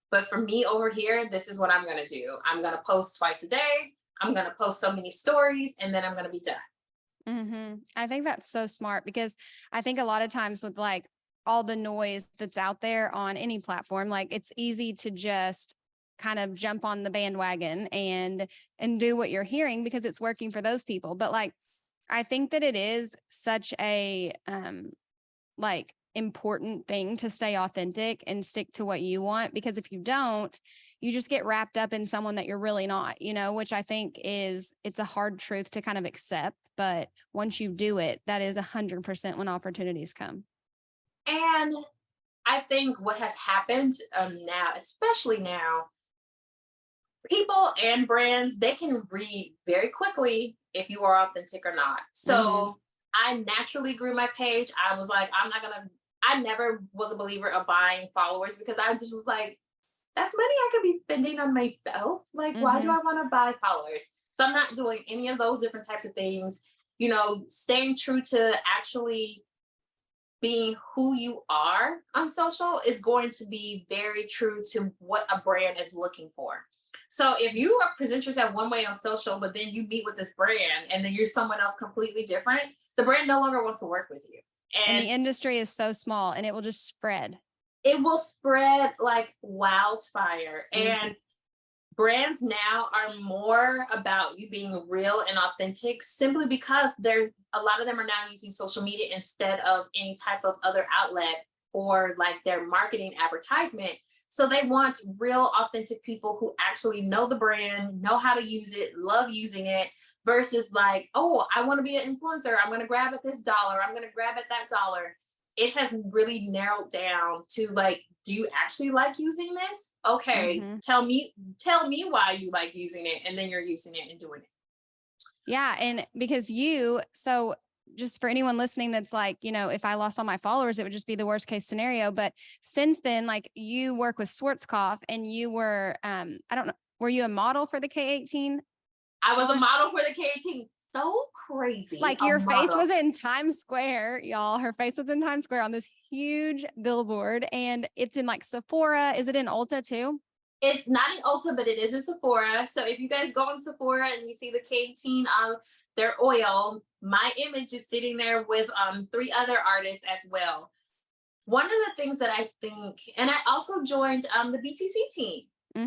Speaker 2: But for me over here, this is what I'm going to do. I'm going to post twice a day. I'm going to post so many stories, and then I'm going to be done.
Speaker 1: I think that's so smart because I think a lot of times with like all the noise that's out there on any platform, like it's easy to just kind of jump on the bandwagon and do what you're hearing because it's working for those people. But like I think that it is such a like important thing to stay authentic and stick to what you want because if you don't, you just get wrapped up in someone that you're really not, which I think it's a hard truth to kind of accept. But once you do it, that is 100% when opportunities come.
Speaker 2: And I think what has happened now, especially now, people and brands, they can read very quickly if you are authentic or not.
Speaker 1: Mm-hmm.
Speaker 2: So I naturally grew my page. I was like, I never was a believer of buying followers because I just was like, that's money I could be spending on myself. Like, why do
Speaker 1: Mm-hmm.
Speaker 2: I want to buy followers? So I'm not doing any of those different types of things. Staying true to actually being who you are on social is going to be very true to what a brand is looking for. So if you present yourself one way on social, but then you meet with this brand and then you're someone else completely different, the brand no longer wants to work with you.
Speaker 1: And the
Speaker 2: And
Speaker 1: industry is so small and it will just spread.
Speaker 2: it will spread like wildfire.
Speaker 1: Mm-hmm.
Speaker 2: And brands now are more about you being real and authentic simply because a lot of them are now using social media instead of any type of other outlet for like their marketing advertisement. So they want real authentic people who actually know the brand, know how to use it, love using it, versus like, oh, I want to be an influencer, I'm going to grab at this dollar, I'm going to grab at that dollar. It has really narrowed down to like, do you actually like using this? Okay,
Speaker 1: Mm-hmm.
Speaker 2: tell me why you like using it, and then you're using it and doing it.
Speaker 1: Yeah. And because so just for anyone listening that's like, if I lost all my followers, it would just be the worst case scenario. But since then, like you work with Schwarzkopf and you were, I don't know, were you a model for the K18?
Speaker 2: I was a
Speaker 1: launch?
Speaker 2: model for the K18. So crazy.
Speaker 1: Like your face was in Times Square, y'all. Her face was in Times Square on this huge billboard, and it's in like Sephora. Is it in Ulta too?
Speaker 2: It's not in Ulta, but it is in Sephora. So if you guys go in Sephora and you see the K18 their oil, my image is sitting there with 3 other artists as well. One of the things that I think, and I also joined the BTC team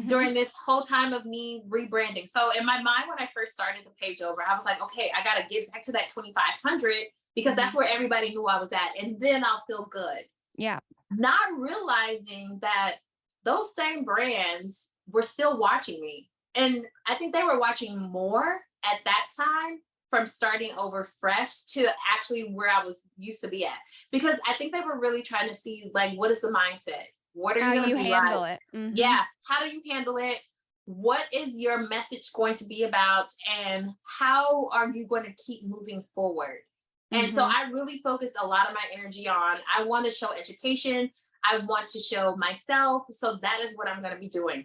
Speaker 2: during this whole time of me rebranding. So in my mind, when I first started the page over, I was like, okay, I got to get back to that 2,500 because that's where everybody knew I was at. And then I'll feel good.
Speaker 1: Yeah.
Speaker 2: Not realizing that those same brands were still watching me. And I think they were watching more at that time from starting over fresh to actually where I was used to be at. Because I think they were really trying to see like, what is the mindset? What are you going to be
Speaker 1: handle
Speaker 2: like?
Speaker 1: it?
Speaker 2: Yeah. How do you handle it? What is your message going to be about? And how are you going to keep moving forward? And so I really focused a lot of my energy on, I want to show education. I want to show myself. So that is what I'm going to be doing.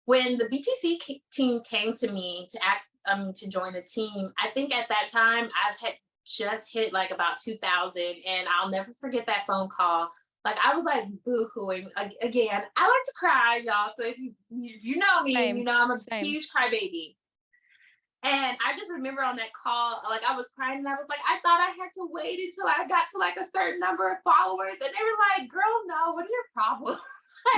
Speaker 2: When the BTC team came to me to ask to join the team, I think at that time I had just hit like about 2,000, and I'll never forget that phone call. Like I was like boo-hooing again. I like to cry, y'all. So if you know me,
Speaker 1: Same.
Speaker 2: you know I'm a
Speaker 1: Same.
Speaker 2: huge crybaby. And I just remember on that call, like I was crying and I was like, I thought I had to wait until I got to like a certain number of followers. And they were like, girl, no, what are your problems?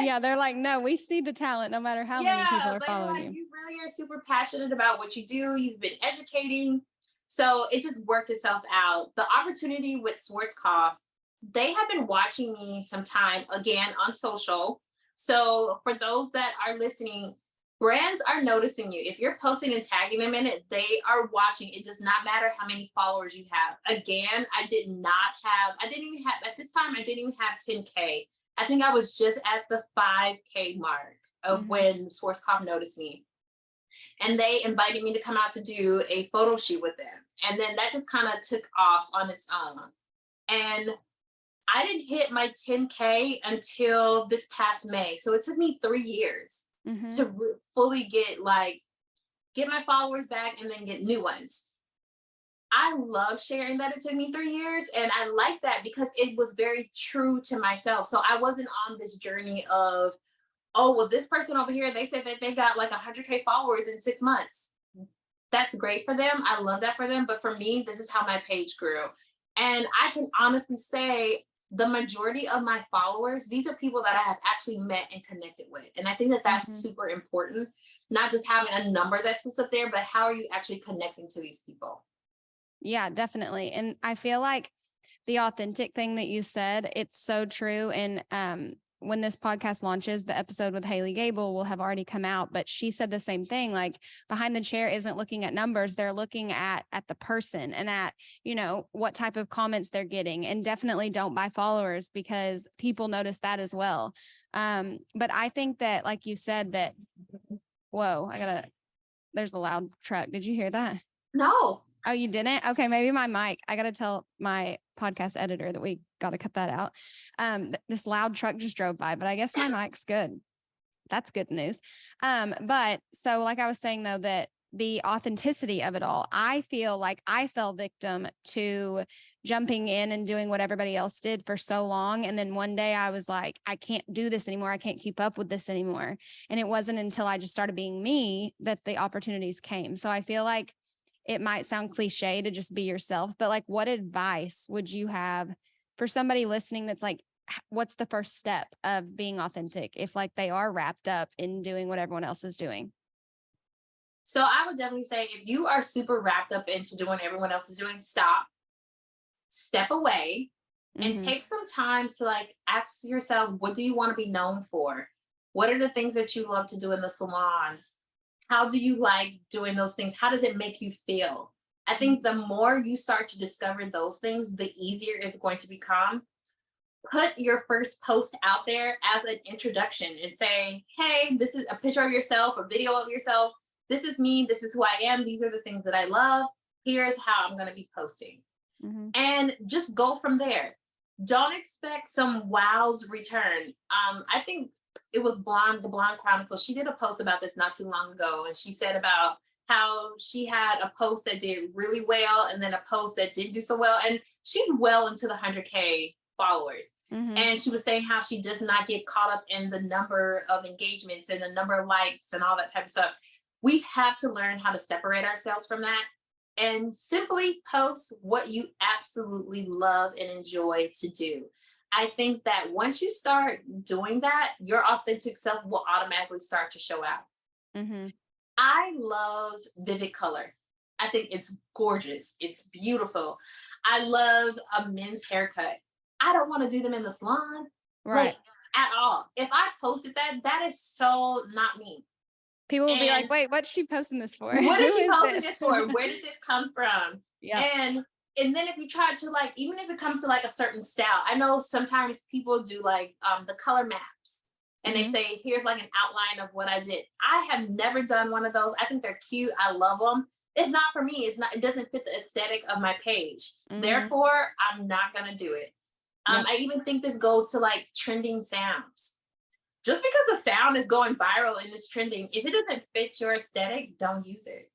Speaker 1: Yeah, they're like, no, we see the talent no matter how many people are following you.
Speaker 2: You really are super passionate about what you do. You've been educating. So it just worked itself out. The opportunity with Schwarzkopf, they have been watching me some time again on social. So for those that are listening, brands are noticing you. If you're posting and tagging them in it, they are watching. It does not matter how many followers you have. Again, I didn't even have, at this time, I didn't even have 10K. I think I was just at the 5K mark of when Schwarzkopf noticed me. And they invited me to come out to do a photo shoot with them. And then that just kind of took off on its own. And I didn't hit my 10K until this past May. So it took me 3 years to fully get my followers back and then get new ones. I love sharing that it took me 3 years, and I like that because it was very true to myself. So I wasn't on this journey of, oh, well, this person over here, they said that they got like 100K followers in 6 months. That's great for them. I love that for them. But for me, this is how my page grew. And I can honestly say the majority of my followers, these are people that I have actually met and connected with. And I think that that's super important, not just having a number that sits up there, but how are you actually connecting to these people?
Speaker 1: Yeah, definitely. And I feel like the authentic thing that you said, it's so true. And when this podcast launches, the episode with Haley Gable will have already come out, but she said the same thing. Like behind the chair isn't looking at numbers. They're looking at the person and at, what type of comments they're getting, and definitely don't buy followers because people notice that as well. But I think that, like you said, that, whoa, there's a loud truck. Did you hear that?
Speaker 2: No.
Speaker 1: Oh, you didn't? Okay. Maybe my mic. I got to tell my podcast editor that we got to cut that out. This loud truck just drove by, but I guess my mic's good. That's good news. But so like I was saying though, that the authenticity of it all, I feel like I fell victim to jumping in and doing what everybody else did for so long. And then one day I was like, I can't do this anymore. I can't keep up with this anymore. And it wasn't until I just started being me that the opportunities came. So I feel like it might sound cliche to just be yourself, but like, what advice would you have for somebody listening that's like what's the first step of being authentic if like they are wrapped up in doing what everyone else is doing?
Speaker 2: So I would definitely say if you are super wrapped up into doing what everyone else is doing, stop, step away, and
Speaker 1: Mm-hmm.
Speaker 2: take some time to like ask yourself, what do you want to be known for? What are the things that you love to do in the salon? How do you like doing those things? How does it make you feel? I think the more you start to discover those things, the easier it's going to become. Put your first post out there as an introduction and say, hey, this is a picture of yourself, a video of yourself. This is me. This is who I am. These are the things that I love. Here's how I'm going to be posting.
Speaker 1: Mm-hmm.
Speaker 2: And just go from there. Don't expect some wow's return. I think it was the Blonde Chronicle. She did a post about this not too long ago, and she said about how she had a post that did really well and then a post that didn't do so well. And she's well into the 100K followers.
Speaker 1: Mm-hmm.
Speaker 2: And she was saying how she does not get caught up in the number of engagements and the number of likes and all that type of stuff. We have to learn how to separate ourselves from that and simply post what you absolutely love and enjoy to do. I think that once you start doing that, your authentic self will automatically start to show out.
Speaker 1: Mm-hmm.
Speaker 2: I love vivid color. I think it's gorgeous. It's beautiful. I love a men's haircut. I don't want to do them in the salon,
Speaker 1: Right.
Speaker 2: like at all. If I posted that, that is so not me.
Speaker 1: People will be like,
Speaker 2: And
Speaker 1: wait, what's she posting this for?
Speaker 2: what
Speaker 1: Who
Speaker 2: is she
Speaker 1: is
Speaker 2: posting
Speaker 1: this?
Speaker 2: this for? Where did this come from?
Speaker 1: Yep.
Speaker 2: And then if you try to like, even if it comes to like a certain style, I know sometimes people do like the color maps and they
Speaker 1: Mm-hmm.
Speaker 2: say, here's like an outline of what I did. I have never done one of those. I think they're cute. I love them. It's not for me. It's not, it doesn't fit the aesthetic of my page.
Speaker 1: Mm-hmm.
Speaker 2: Therefore, I'm not going to do it.
Speaker 1: Yep.
Speaker 2: I even think this goes to like trending sounds. Just because the sound is going viral and it's trending, if it doesn't fit your aesthetic, don't use it.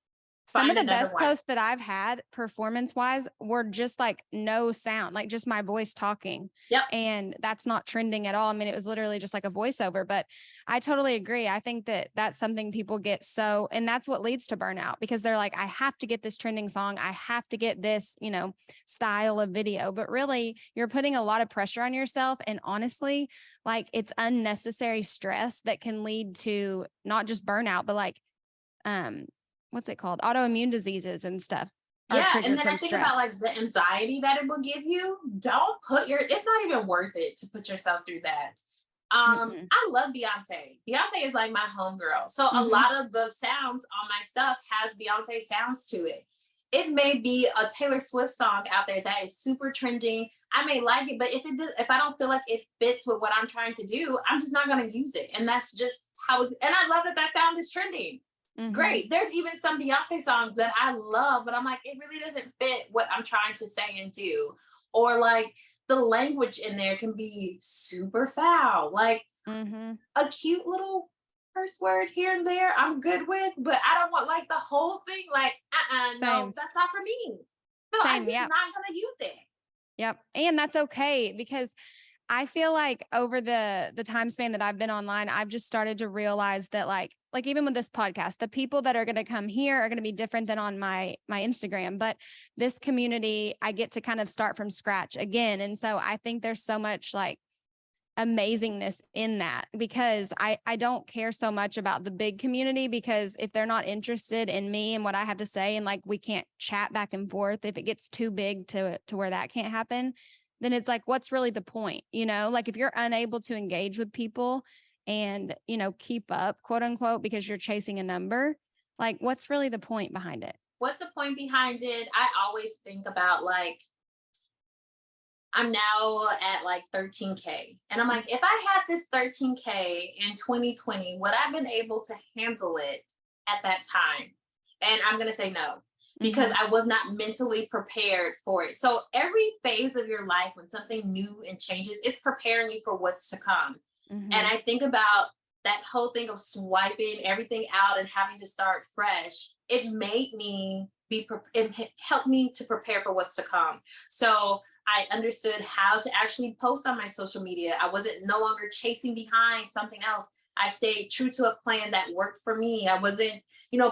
Speaker 1: Some of
Speaker 2: Find
Speaker 1: the
Speaker 2: another
Speaker 1: best
Speaker 2: one.
Speaker 1: posts that I've had performance wise were just like no sound, like just my voice talking.
Speaker 2: Yep.
Speaker 1: And that's not trending at all. I mean, it was literally just like a voiceover, but I totally agree. I think that that's something people get so, and that's what leads to burnout because they're like, I have to get this trending song. I have to get this, style of video, but really you're putting a lot of pressure on yourself. And honestly, like it's unnecessary stress that can lead to not just burnout, but like, what's it called? Autoimmune diseases and stuff are
Speaker 2: Yeah, and
Speaker 1: triggered
Speaker 2: then I
Speaker 1: from
Speaker 2: think about like
Speaker 1: stress.
Speaker 2: the anxiety that it will give you. Don't put your, it's not even worth it to put yourself through that.
Speaker 1: Mm-mm.
Speaker 2: I love Beyonce. Beyonce is like my homegirl. So a
Speaker 1: Mm-hmm.
Speaker 2: lot of the sounds on my stuff has Beyonce sounds to it. It may be a Taylor Swift song out there that is super trending. I may like it, but if I don't feel like it fits with what I'm trying to do, I'm just not going to use it. And that's just how it, and I love that that sound is trending.
Speaker 1: Mm-hmm.
Speaker 2: Great. There's even some Beyonce songs that I love, but I'm like, it really doesn't fit what I'm trying to say and do. Or like the language in there can be super foul. Like
Speaker 1: Mm-hmm.
Speaker 2: a cute little curse word here and there, I'm good with, but I don't want like the whole thing. Like, no,
Speaker 1: Same.
Speaker 2: that's not for me. So I'm
Speaker 1: Same.
Speaker 2: just
Speaker 1: Yep.
Speaker 2: not gonna use it.
Speaker 1: Yep. And that's okay because I feel like over the time span that I've been online, I've just started to realize that like even with this podcast, the people that are going to come here are going to be different than on my Instagram, but this community, I get to kind of start from scratch again. And so I think there's so much like amazingness in that because I don't care so much about the big community because if they're not interested in me and what I have to say and like we can't chat back and forth, if it gets too big to where that can't happen, then it's like what's really the point, like if you're unable to engage with people and keep up, quote unquote, because you're chasing a number, like what's really the point behind it?
Speaker 2: What's the point behind it? I always think about like I'm now at like 13K. And I'm like, if I had this 13K in 2020, would I have been able to handle it at that time? And I'm going to say no, because
Speaker 1: Mm-hmm.
Speaker 2: I was not mentally prepared for it. So every phase of your life, when something new and changes, it's preparing you for what's to come.
Speaker 1: Mm-hmm.
Speaker 2: And I think about that whole thing of swiping everything out and having to start fresh. It made me it helped me to prepare for what's to come. So I understood how to actually post on my social media. I wasn't no longer chasing behind something else. I stayed true to a plan that worked for me. I wasn't,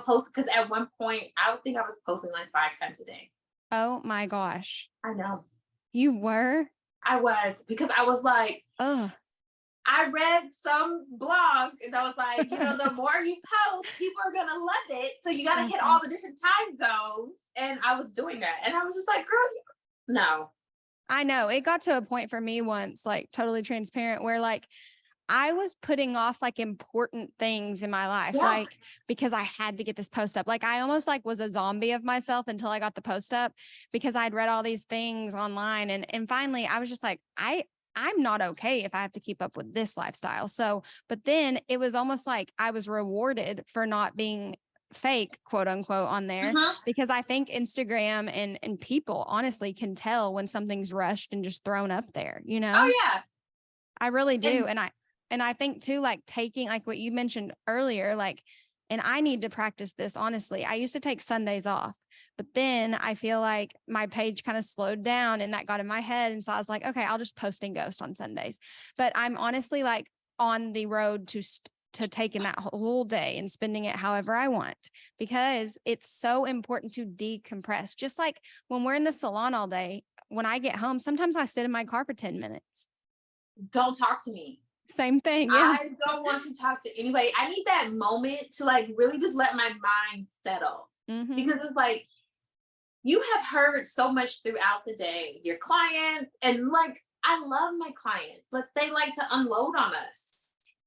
Speaker 2: post because at one point I would think I was posting like 5 times a day.
Speaker 1: Oh my gosh.
Speaker 2: I know.
Speaker 1: You were?
Speaker 2: I was, because I was like,
Speaker 1: Oh,
Speaker 2: I read some blog and I was like, the more you post, people are gonna love it. So you gotta hit all the different time zones. And I was doing that. And I was just like, girl, no.
Speaker 1: I know it got to a point for me once, like totally transparent, where like I was putting off like important things in my life,
Speaker 2: Yeah.
Speaker 1: like because I had to get this post up. Like I almost like was a zombie of myself until I got the post up because I'd read all these things online. And finally I was just like, I'm not okay if I have to keep up with this lifestyle. So, but then it was almost like I was rewarded for not being fake, quote unquote, on there,
Speaker 2: Mhm.
Speaker 1: because I think Instagram and people honestly can tell when something's rushed and just thrown up there, you know?
Speaker 2: Oh yeah.
Speaker 1: I really do.
Speaker 2: And
Speaker 1: And I think too, like taking like what you mentioned earlier, like, and I need to practice this honestly. I used to take Sundays off, but then I feel like my page kind of slowed down and that got in my head. And so I was like, okay, I'll just post and ghost on Sundays. But I'm honestly like on the road to taking that whole day and spending it however I want, because it's so important to decompress. Just like when we're in the salon all day, when I get home, sometimes I sit in my car for 10 minutes.
Speaker 2: don't talk to me.
Speaker 1: Same thing. Yeah.
Speaker 2: I don't want to talk to anybody. I need that moment to like really just let my mind settle.
Speaker 1: Mm-hmm.
Speaker 2: Because it's like, you have heard so much throughout the day, your clients, and like, I love my clients, but they like to unload on us.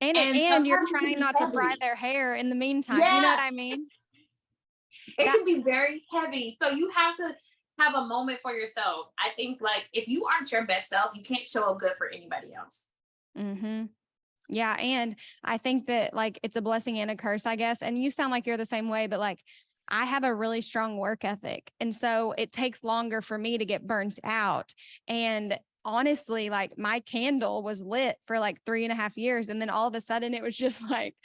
Speaker 2: And
Speaker 1: And you're
Speaker 2: sometimes it can
Speaker 1: trying
Speaker 2: be
Speaker 1: not to fry
Speaker 2: heavy.
Speaker 1: their hair in the meantime. You know what
Speaker 2: Yeah,
Speaker 1: I mean?
Speaker 2: it
Speaker 1: That
Speaker 2: can be very heavy. So you have to have a moment for yourself. I think like if you aren't your best self, you can't show up good for anybody else.
Speaker 1: mhm. Yeah, and I think that like it's a blessing and a curse, I guess. And you sound like you're the same way, but like I have a really strong work ethic. And so it takes longer for me to get burnt out. And honestly, like my candle was lit for like 3.5 years. And then all of a sudden it was just like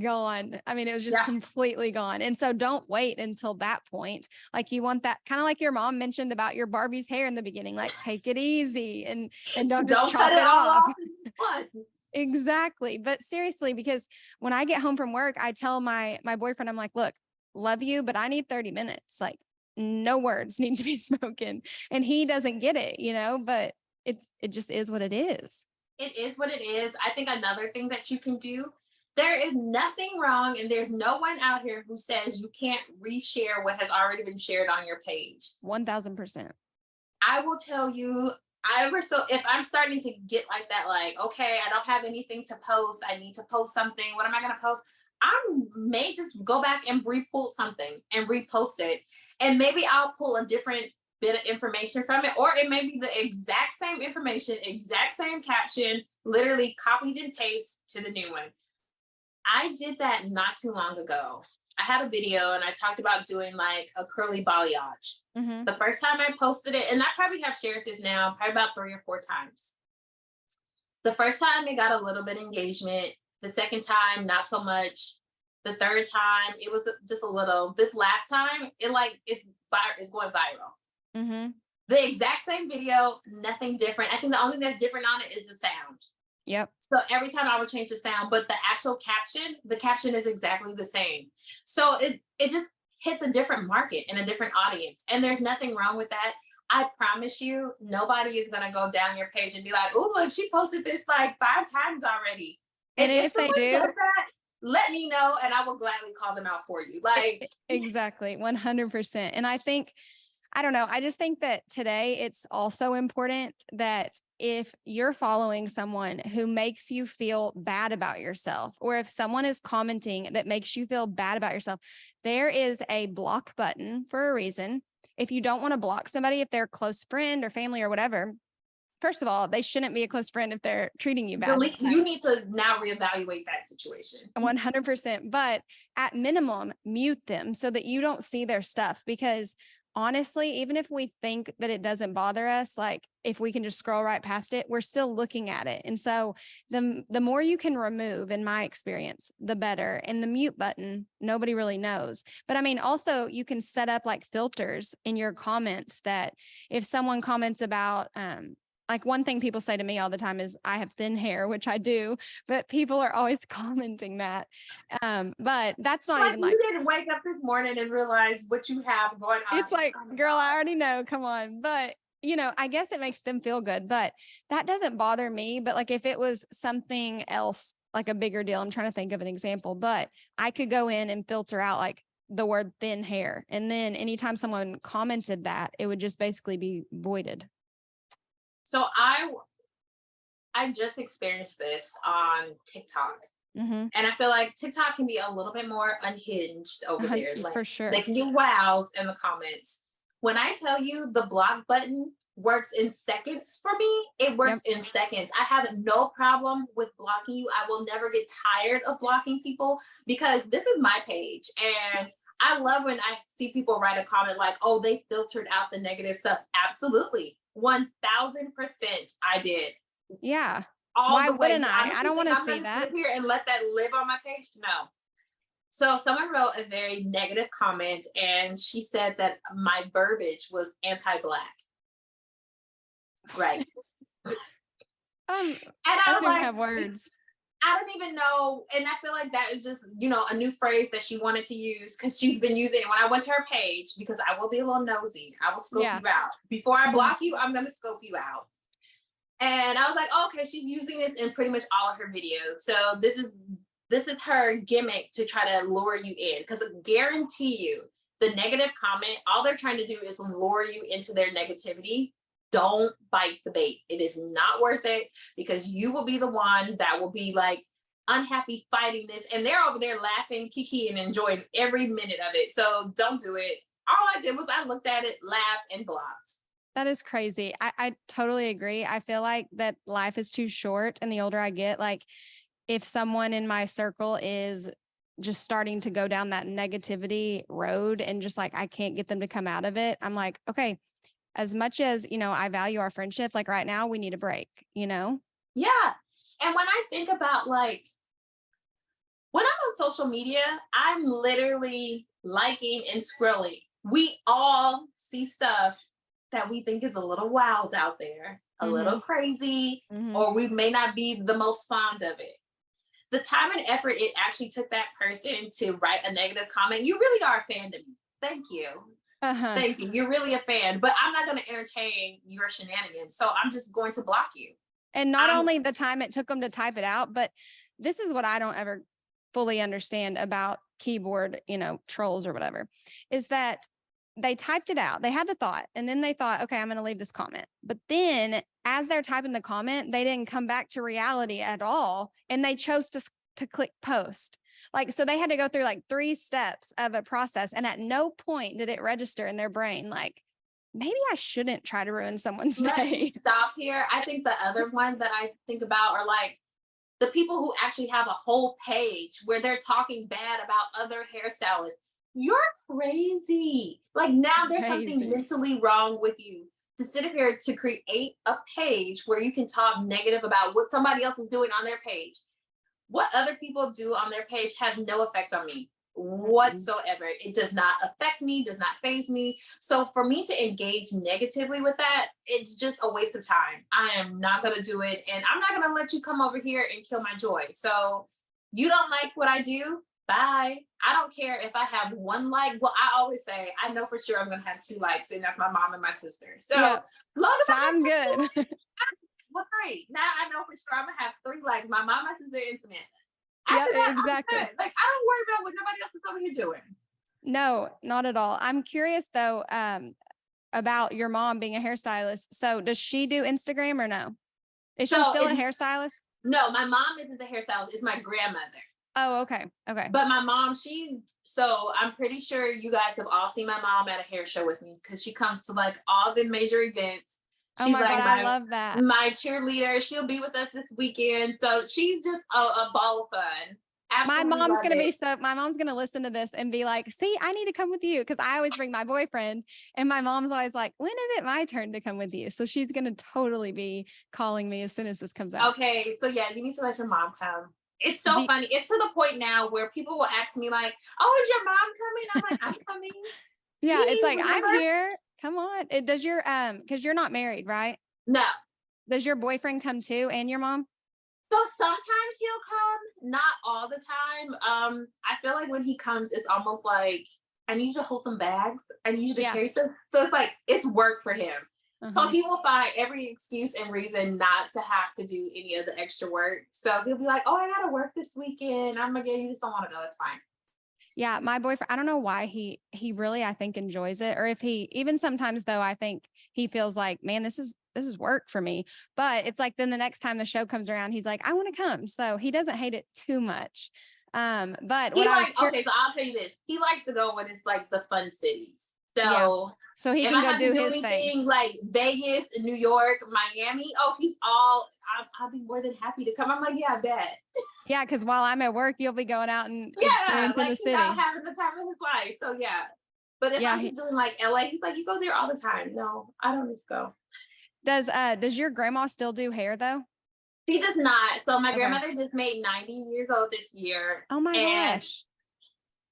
Speaker 1: gone. I mean, it was just
Speaker 2: Yeah.
Speaker 1: completely gone. And so don't wait until that point. Like you want that kind of like your mom mentioned about your Barbie's hair in the beginning, like take it easy and don't just
Speaker 2: Don't cut
Speaker 1: chop
Speaker 2: it
Speaker 1: it
Speaker 2: all
Speaker 1: off.
Speaker 2: off in one.
Speaker 1: Exactly. But seriously, because when I get home from work, I tell my boyfriend, I'm like, look, love you, but I need 30 minutes. Like no words need to be spoken. And he doesn't get it, but it just is what it is.
Speaker 2: It is what it is. I think another thing that you can do, there is nothing wrong, and there's no one out here who says you can't reshare what has already been shared on your page.
Speaker 1: 1000%.
Speaker 2: I will tell you, if I'm starting to get like that, like, okay, I don't have anything to post, I need to post something. What am I going to post? I may just go back and re-pull something and repost it. And maybe I'll pull a different bit of information from it, or it may be the exact same information, exact same caption, literally copied and paste to the new one. I did that not too long ago. I had a video and I talked about doing like a curly balayage.
Speaker 1: Hmm.
Speaker 2: The first time I posted it, and I probably have shared this now, probably about 3 or 4 times. The first time it got a little bit of engagement. The second time, not so much. The third time, it was just a little. This last time, it's going viral.
Speaker 1: Hmm.
Speaker 2: The exact same video, nothing different. I think the only thing that's different on it is the sound.
Speaker 1: Yep.
Speaker 2: So every time I would change the sound, but the caption is exactly the same. So it just hits a different market and a different audience. And there's nothing wrong with that. I promise you, nobody is gonna go down your page and be like, oh, look, she posted this like 5 times already.
Speaker 1: And
Speaker 2: And if
Speaker 1: if they
Speaker 2: someone
Speaker 1: do,
Speaker 2: does that, let me know and I will gladly call them out for you. Like,
Speaker 1: exactly, 100%. And I don't know. I just think that today it's also important that if you're following someone who makes you feel bad about yourself, or if someone is commenting that makes you feel bad about yourself, there is a block button for a reason. If you don't want to block somebody, if they're a close friend or family or whatever, first of all, they shouldn't be a close friend if they're treating you bad.
Speaker 2: delete, you need to now reevaluate that situation.
Speaker 1: 100%. But at minimum, mute them so that you don't see their stuff. Because honestly, even if we think that it doesn't bother us, like if we can just scroll right past it, we're still looking at it. And so the more you can remove, in my experience, the better. And the mute button, nobody really knows. But I mean, also you can set up like filters in your comments that if someone comments about, like one thing people say to me all the time is I have thin hair, which I do, but people are always commenting that. But that's not
Speaker 2: Like,
Speaker 1: even like,
Speaker 2: you didn't wake up this morning and realize what you have going on.
Speaker 1: it's like,
Speaker 2: Oh my
Speaker 1: girl, I
Speaker 2: God.
Speaker 1: already know. Come on. But you know, I guess it makes them feel good, but that doesn't bother me. But like if it was something else, like a bigger deal, I'm trying to think of an example, but I could go in and filter out like the word thin hair. And then anytime someone commented that, it would just basically be voided.
Speaker 2: So I just experienced this on TikTok.
Speaker 1: Mm-hmm.
Speaker 2: And I feel like TikTok can be a little bit more unhinged over there. Like
Speaker 1: For sure.
Speaker 2: they can do wows in the comments. When I tell you the block button works in seconds for me, it works in seconds. I have no problem with blocking you. I will never get tired of blocking people because this is my page. And I love when I see people write a comment like, oh, they filtered out the negative stuff. Absolutely. 1000% I did.
Speaker 1: Yeah.
Speaker 2: All
Speaker 1: Why
Speaker 2: the way.
Speaker 1: wouldn't I? I don't want to see that.
Speaker 2: Sit here and let that live on my page. No. So someone wrote a very negative comment, and she said that my verbiage was anti-Black. Right. And
Speaker 1: I
Speaker 2: I was
Speaker 1: don't even
Speaker 2: like,
Speaker 1: have words.
Speaker 2: I don't even know. And I feel like that is just, you know, a new phrase that she wanted to use because she's been using it. When I went to her page, because I will be a little nosy, I will scope you out. Before I block you, I'm going to scope you out. And I was like, oh, okay, she's using this in pretty much all of her videos. So this is her gimmick to try to lure you in. Because I guarantee you, the negative comment, all they're trying to do is lure you into their negativity. Don't bite the bait. It is not worth it because you will be the one that will be like unhappy fighting this. And they're over there laughing, kiki, and enjoying every minute of it. So don't do it. All I did was I looked at it, laughed, and blocked.
Speaker 1: That is crazy. I totally agree. I feel like that life is too short. And the older I get, like if someone in my circle is just starting to go down that negativity road and just like, I can't get them to come out of it. I'm like, okay, as much as, you know, I value our friendship, like right now we need a break, you know?
Speaker 2: Yeah. And when I think about like, when I'm on social media, I'm literally liking and scrolling. We all see stuff that we think is a little wild out there, a little crazy, or we may not be the most fond of it. The time and effort it actually took that person to write a negative comment, you really are a fan to me. Thank you. Thank you. You're really a fan, but I'm not going to entertain your shenanigans. So I'm just going to block you.
Speaker 1: And not only the time it took them to type it out, but this is what I don't ever fully understand about keyboard, you know, trolls or whatever, is that they typed it out. They had the thought and then they thought, okay, I'm going to leave this comment. But then as they're typing the comment, they didn't come back to reality at all. And they chose to click post. Like, so they had to go through like 3 steps of a process. And at no point did it register in their brain. Like, maybe I shouldn't try to ruin someone's day.
Speaker 2: Stop here. I think the other one that I think about are like the people who actually have a whole page where they're talking bad about other hairstylists. You're crazy. Like now there's something mentally wrong with you to sit here to create a page where you can talk negative about what somebody else is doing on their page. What other people do on their page has no effect on me whatsoever. It does not affect me, does not faze me. So for me to engage negatively with that, it's just a waste of time. I am not going to do it. And I'm not going to let you come over here and kill my joy. So you don't like what I do? Bye. I don't care if I have 1 like. Well, I always say, I know for sure I'm going to have 2 likes, and that's my mom and my sister. So,
Speaker 1: I'm good.
Speaker 2: Well, great. Now I know for sure I'm going to have 3 likes. My mom, my sister, and Samantha.
Speaker 1: Yeah, exactly.
Speaker 2: Like, I don't worry about what nobody else is over here doing.
Speaker 1: No, not at all. I'm curious though, about your mom being a hairstylist. So does she do Instagram or no? Is she still a hairstylist?
Speaker 2: No, my mom isn't the hairstylist. It's my grandmother.
Speaker 1: Oh, okay. Okay.
Speaker 2: But my mom, so I'm pretty sure you guys have all seen my mom at a hair show with me because she comes to like all the major events. She's
Speaker 1: God, I love that.
Speaker 2: My cheerleader. She'll be with us this weekend. So she's just a ball of fun. Absolutely
Speaker 1: my mom's going to listen to this and be like, see, I need to come with you. Cause I always bring my boyfriend and my mom's always like, when is it my turn to come with you? So she's going to totally be calling me as soon as this comes out.
Speaker 2: Okay. So yeah, you need to let your mom come. It's so funny. It's to the point now where people will ask me like, oh, is your mom coming? I'm like, I'm coming.
Speaker 1: Yeah. It's like, remember? I'm here. Come on. Does your, cause you're not married, right?
Speaker 2: No.
Speaker 1: Does your boyfriend come too? And your mom?
Speaker 2: So sometimes he'll come, not all the time. I feel like when he comes, it's almost like, I need you to hold some bags. I need you to carry some. So it's like, it's work for him. So
Speaker 1: Uh-huh.
Speaker 2: he will find every excuse and reason not to have to do any of the extra work. So he'll be like, "Oh, I gotta work this weekend." I'm like, "Yeah, you just don't want to go. It's fine."
Speaker 1: Yeah, my boyfriend, I don't know why he really I think enjoys it, or if he even sometimes though I think he feels like, man, this is work for me. But it's like then the next time the show comes around, he's like, I want to come. So he doesn't hate it too much. But
Speaker 2: He
Speaker 1: what I was
Speaker 2: like, okay, so I'll tell you this. He likes to go when it's like the fun cities.
Speaker 1: yeah.
Speaker 2: So
Speaker 1: So he
Speaker 2: if
Speaker 1: can
Speaker 2: I
Speaker 1: go
Speaker 2: have to
Speaker 1: do
Speaker 2: do
Speaker 1: his thing.
Speaker 2: anything like Vegas, New York, Miami, oh, I'll be more than happy to come. I'm like, yeah, I bet.
Speaker 1: Yeah, because while I'm at work, you'll be going out and
Speaker 2: Yeah,
Speaker 1: experiencing
Speaker 2: like
Speaker 1: the
Speaker 2: he's out
Speaker 1: city.
Speaker 2: having the time of his life. So yeah. But if
Speaker 1: Yeah,
Speaker 2: I'm just doing like LA, he's like, you go there all the time. No, I don't need to go.
Speaker 1: does your grandma still do hair though?
Speaker 2: She does not. So my
Speaker 1: Okay.
Speaker 2: grandmother just made 90 years old this year.
Speaker 1: Oh my
Speaker 2: And
Speaker 1: gosh.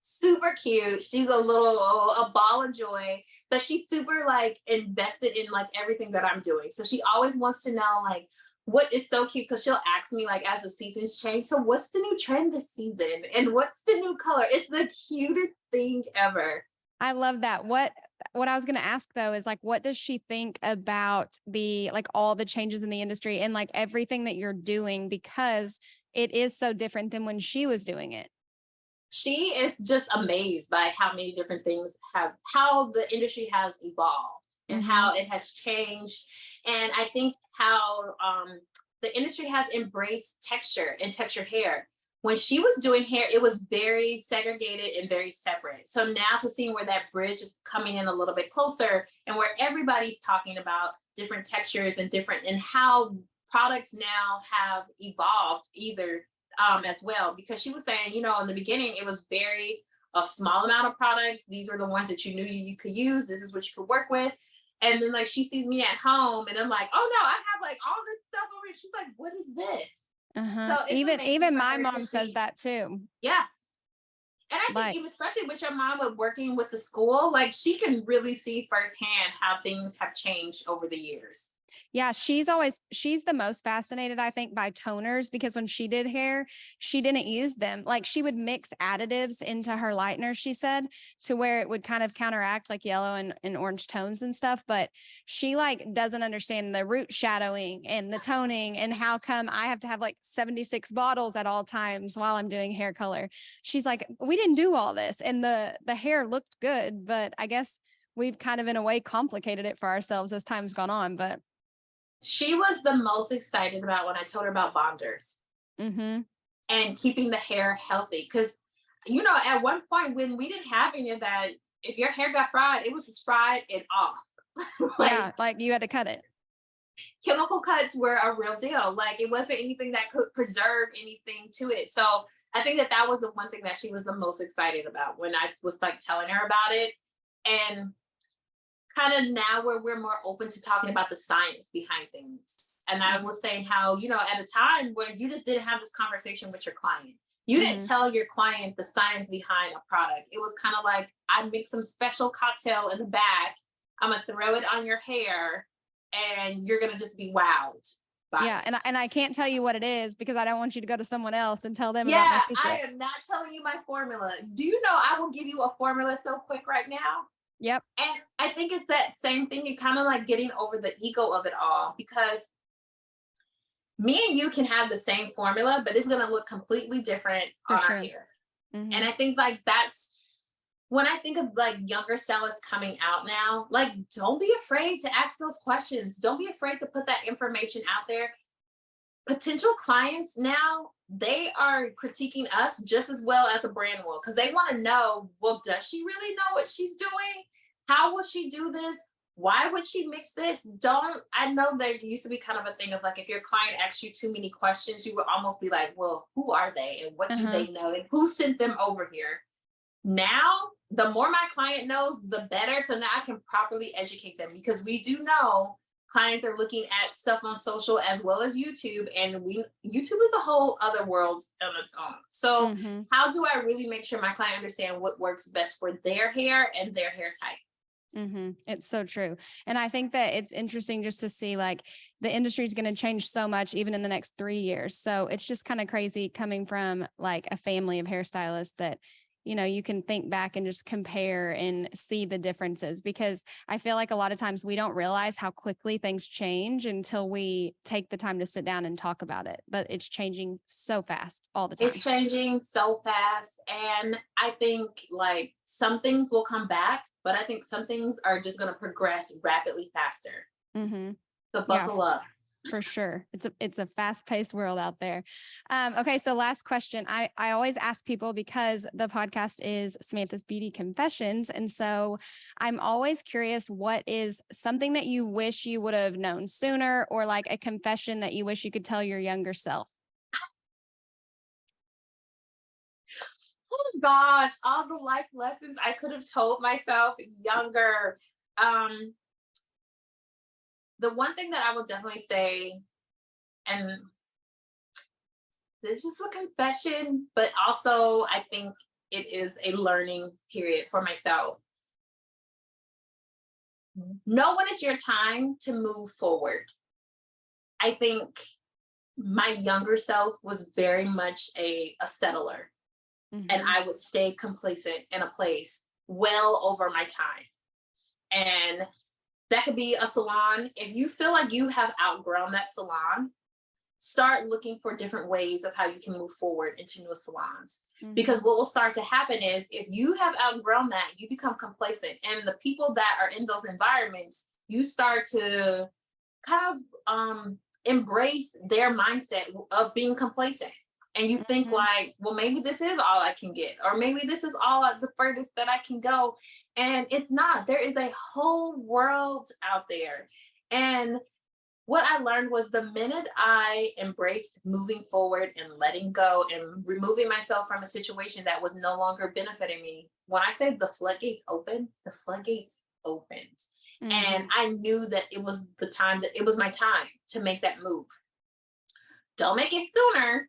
Speaker 2: super cute. She's a ball of joy, but she's super like invested in like everything that I'm doing. So she always wants to know like what is so cute because she'll ask me like as the seasons change, so what's the new trend this season and what's the new color? It's the cutest thing ever.
Speaker 1: I love that. What I was going to ask though is like what does she think about the like all the changes in the industry and like everything that you're doing because it is so different than when she was doing it.
Speaker 2: She is just amazed by how many different things how the industry has evolved and
Speaker 1: Mhm.
Speaker 2: how it has changed. And I think how the industry has embraced texture and textured hair. When she was doing hair, it was very segregated and very separate. So now to see where that bridge is coming in a little bit closer and where everybody's talking about different textures and different and how products now have evolved either as well, because she was saying, in the beginning, it was very a small amount of products. These were the ones that you knew you could use. This is what you could work with. And then like she sees me at home and I'm like, oh no, I have like all this stuff over here. She's like, what is this?
Speaker 1: Uh-huh.
Speaker 2: So it's amazing
Speaker 1: Even
Speaker 2: for
Speaker 1: my
Speaker 2: her to
Speaker 1: mom says
Speaker 2: see.
Speaker 1: that too.
Speaker 2: Yeah. And I think
Speaker 1: Like
Speaker 2: even especially with your mom with working with the school, like she can really see firsthand how things have changed over the years.
Speaker 1: yeah, she's the most fascinated, I think, by toners because when she did hair, she didn't use them. Like she would mix additives into her lightener, she said, to where it would kind of counteract like yellow and orange tones and stuff. But she like doesn't understand the root shadowing and the toning and how come I have to have like 76 bottles at all times while I'm doing hair color. She's like, we didn't do all this. And the hair looked good, but I guess we've kind of in a way complicated it for ourselves as time's gone on. But
Speaker 2: She was the most excited about when I told her about bonders
Speaker 1: mm-hmm.
Speaker 2: and keeping the hair healthy. Because, at one point when we didn't have any of that, if your hair got fried, it was just fried and off.
Speaker 1: Yeah,
Speaker 2: Like
Speaker 1: like you had to cut it.
Speaker 2: chemical cuts were a real deal. Like it wasn't anything that could preserve anything to it. So I think that was the one thing that she was the most excited about when I was like telling her about it. And kind of now where we're more open to talking about the science behind things. And I was saying how, at a time where you just didn't have this conversation with your client. You didn't
Speaker 1: Mm-hmm.
Speaker 2: tell your client the science behind a product. It was kind of like, I mix some special cocktail in the back. I'm going to throw it on your hair and you're going to just be wowed by
Speaker 1: Yeah,
Speaker 2: it.
Speaker 1: and I can't tell you what it is because I don't want you to go to someone else and tell them about my
Speaker 2: Yeah, I
Speaker 1: secret.
Speaker 2: am not telling you my formula. Do you know I will give you a formula so quick right now?
Speaker 1: Yep.
Speaker 2: And I think it's that same thing. You kind of like getting over the ego of it all because me and you can have the same formula, but it's going to look completely different
Speaker 1: For
Speaker 2: on our
Speaker 1: sure.
Speaker 2: hair.
Speaker 1: Mm-hmm.
Speaker 2: And I think like that's when I think of like younger stylists coming out now, like don't be afraid to ask those questions. Don't be afraid to put that information out there. Potential clients now, they are critiquing us just as well as a brand will because they want to know, well, does she really know what she's doing? How will she do this? Why would she mix this? I know there used to be kind of a thing of like, if your client asks you too many questions, you would almost be like, well, who are they? And what do
Speaker 1: Uh-huh.
Speaker 2: they know? And who sent them over here? Now, the more my client knows, the better. So now I can properly educate them because we do know clients are looking at stuff on social as well as YouTube, and YouTube is a whole other world on its own. So
Speaker 1: Mm-hmm.
Speaker 2: how do I really make sure my client understand what works best for their hair and their hair type?
Speaker 1: Mm-hmm. It's so true. And I think that it's interesting just to see like the industry is going to change so much even in the next 3 years. So it's just kind of crazy coming from like a family of hairstylists that, you know, you can think back and just compare and see the differences, because I feel like a lot of times we don't realize how quickly things change until we take the time to sit down and talk about it. But it's changing so fast all the time.
Speaker 2: It's changing so fast. And I think like some things will come back, but I think some things are just going to progress rapidly faster.
Speaker 1: Mm-hmm.
Speaker 2: So buckle up.
Speaker 1: For sure. It's a fast-paced world out there. Okay. So last question. I always ask people, because the podcast is Samantha's Beauty Confessions. And so I'm always curious, what is something that you wish you would have known sooner, or like a confession that you wish you could tell your younger self?
Speaker 2: Oh gosh, all the life lessons I could have told myself younger. The one thing that I will definitely say, and this is a confession, but also I think it is a learning period for myself. Know when it's your time to move forward. I think my younger self was very much a settler, and I would stay complacent in a place well over my time. And that could be a salon. If you feel like you have outgrown that salon, start looking for different ways of how you can move forward into new salons. Because what will start to happen is, if you have outgrown that, you become complacent. And the people that are in those environments, you start to kind of embrace their mindset of being complacent. And you think like, well, maybe this is all I can get, or maybe this is all the furthest that I can go. And it's not. There is a whole world out there. And what I learned was, the minute I embraced moving forward and letting go and removing myself from a situation that was no longer benefiting me, when I say the floodgates opened, the floodgates opened. And I knew that it was the time, that it was my time to make that move. Don't make it sooner.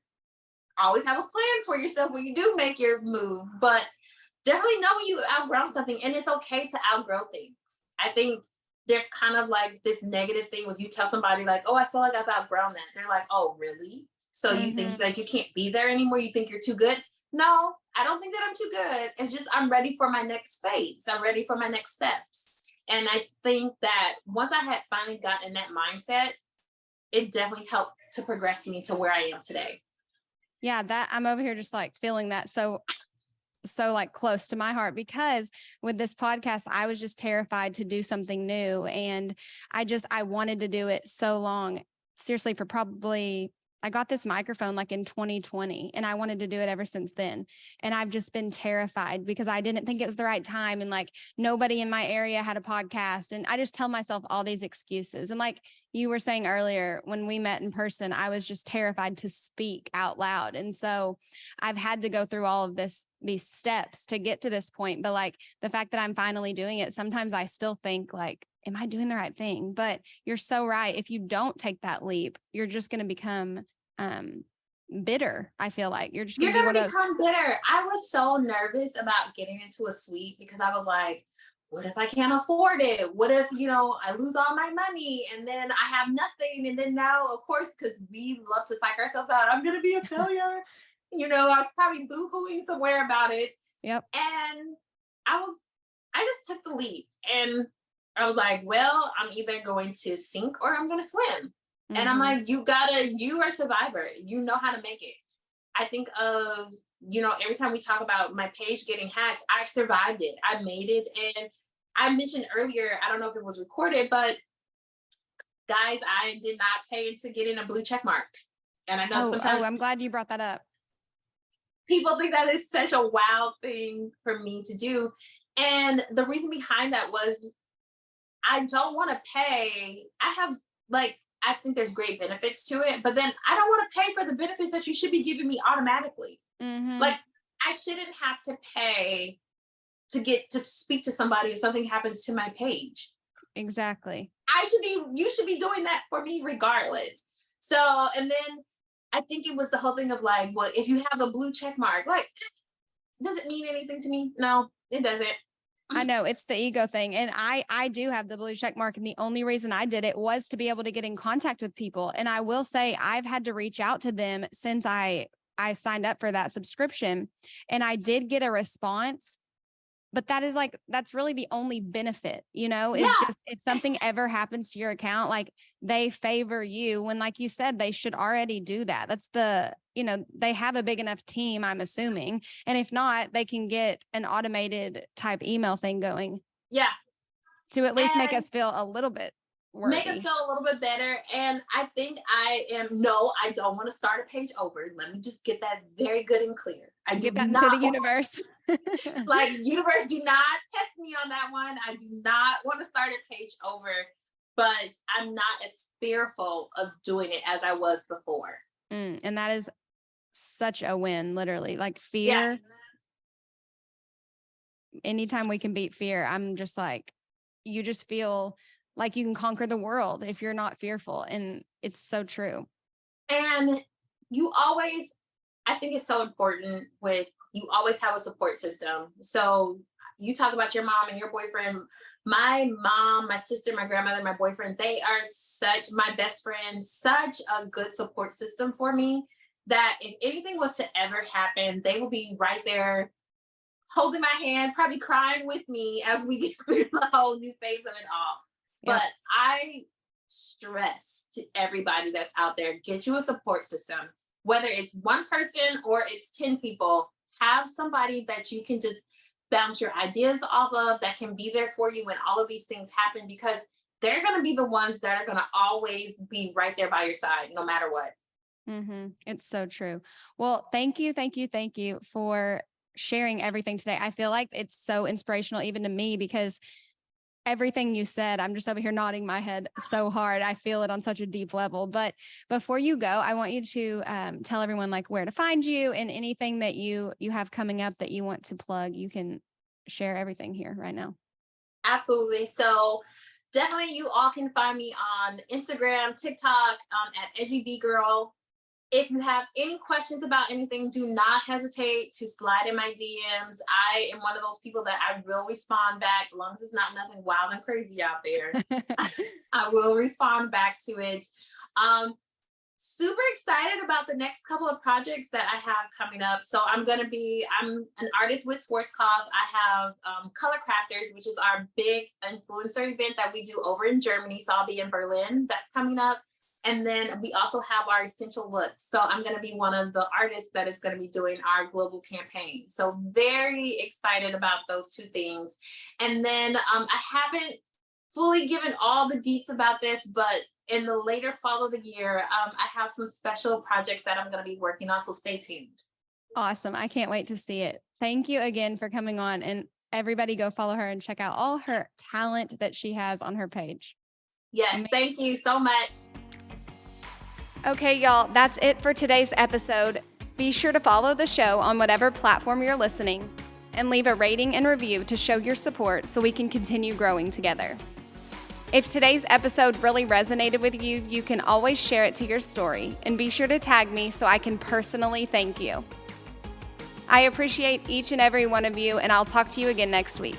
Speaker 2: Always have a plan for yourself when you do make your move, but definitely know when you outgrown something, and it's okay to outgrow things. I think there's kind of like this negative thing when you tell somebody like, oh, I feel like I've outgrown that. They're like, oh, really? So you think like you can't be there anymore? You think you're too good? No, I don't think that I'm too good. It's just, I'm ready for my next phase. I'm ready for my next steps. And I think that once I had finally gotten in that mindset, it definitely helped to progress me to where I am today.
Speaker 1: Yeah, that I'm over here just like feeling that so like close to my heart, because with this podcast, I was just terrified to do something new. And I wanted to do it so long, seriously, for probably, I got this microphone like in 2020, and I wanted to do it ever since then. And I've just been terrified because I didn't think it was the right time. And like nobody in my area had a podcast. And I just tell myself all these excuses. And like you were saying earlier, when we met in person, I was just terrified to speak out loud. And so I've had to go through all of these steps to get to this point. But like the fact that I'm finally doing it, sometimes I still think like, am I doing the right thing? But you're so right. If you don't take that leap, you're just going to become bitter. I feel like you're
Speaker 2: going to become bitter. I was so nervous about getting into a suite because I was like, what if I can't afford it? What if, I lose all my money and then I have nothing? And then now, of course, because we love to psych ourselves out, I'm going to be a failure. I was probably boo-hooing somewhere about it.
Speaker 1: Yep.
Speaker 2: And I just took the leap, and I was like, well, I'm either going to sink or I'm going to swim. And I'm like, you are a survivor. You know how to make it. I think of, every time we talk about my page getting hacked, I survived it. I made it. And I mentioned earlier, I don't know if it was recorded, but guys, I did not pay to get in a blue check mark. And I know sometimes
Speaker 1: I'm glad you brought that up.
Speaker 2: People think that is such a wild thing for me to do. And the reason behind that was, I don't want to pay. I think there's great benefits to it, but then I don't want to pay for the benefits that you should be giving me automatically. Like, I shouldn't have to pay to get to speak to somebody if something happens to my page.
Speaker 1: Exactly.
Speaker 2: You should be doing that for me regardless. So, and then I think it was the whole thing of like, well, if you have a blue check mark, like, does it mean anything to me? No, it doesn't.
Speaker 1: I know, it's the ego thing. And I do have the blue check mark. And the only reason I did it was to be able to get in contact with people. And I will say, I've had to reach out to them since I I signed up for that subscription and I did get a response. But that is like, that's really the only benefit, is just if something ever happens to your account, like they favor you when, like you said, they should already do that. That's they have a big enough team, I'm assuming. And if not, they can get an automated type email thing going.
Speaker 2: Yeah.
Speaker 1: To at least make us feel a little bit worthy.
Speaker 2: Make us feel a little bit better. And I think I don't want to start a page over. Let me just get that very good and clear. I
Speaker 1: give that to the universe.
Speaker 2: Like, universe, do not test me on that one. I do not want to start a page over, but I'm not as fearful of doing it as I was before.
Speaker 1: And that is such a win, literally. Like fear. Yes. Anytime we can beat fear, I'm just like, you just feel like you can conquer the world if you're not fearful. And it's so true.
Speaker 2: And I think it's so important you always have a support system. So you talk about your mom and your boyfriend. My mom, my sister, my grandmother, my boyfriend, they are my best friends, such a good support system for me that if anything was to ever happen, they will be right there holding my hand, probably crying with me as we get through the whole new phase of it all. Yep. But I stress to everybody that's out there, get you a support system, whether it's one person or it's 10 people, have somebody that you can just bounce your ideas off of, that can be there for you when all of these things happen, because they're going to be the ones that are going to always be right there by your side, no matter what.
Speaker 1: Mm-hmm. It's so true. Well, thank you for sharing everything today. I feel like it's so inspirational even to me, because everything you said, I'm just over here nodding my head so hard. I feel it on such a deep level. But before you go, I want you to tell everyone like where to find you and anything that you have coming up that you want to plug. You can share everything here right now.
Speaker 2: Absolutely. So definitely you all can find me on Instagram, TikTok, at edgybgirl. If you have any questions about anything, do not hesitate to slide in my DMs. I am one of those people that I will respond back, as long as it's not nothing wild and crazy out there. I will respond back to it. Super excited about the next couple of projects that I have coming up. So I'm an artist with Schwarzkopf. I have Color Crafters, which is our big influencer event that we do over in Germany. So I'll be in Berlin. That's coming up. And then we also have our essential looks. So I'm going to be one of the artists that is going to be doing our global campaign. So very excited about those two things. And then I haven't fully given all the deets about this, but in the later fall of the year, I have some special projects that I'm going to be working on. So stay tuned.
Speaker 1: Awesome. I can't wait to see it. Thank you again for coming on, and everybody go follow her and check out all her talent that she has on her page.
Speaker 2: Yes. Thank you so much.
Speaker 1: Okay, y'all, that's it for today's episode. Be sure to follow the show on whatever platform you're listening and leave a rating and review to show your support so we can continue growing together. If today's episode really resonated with you, you can always share it to your story and be sure to tag me so I can personally thank you. I appreciate each and every one of you, and I'll talk to you again next week.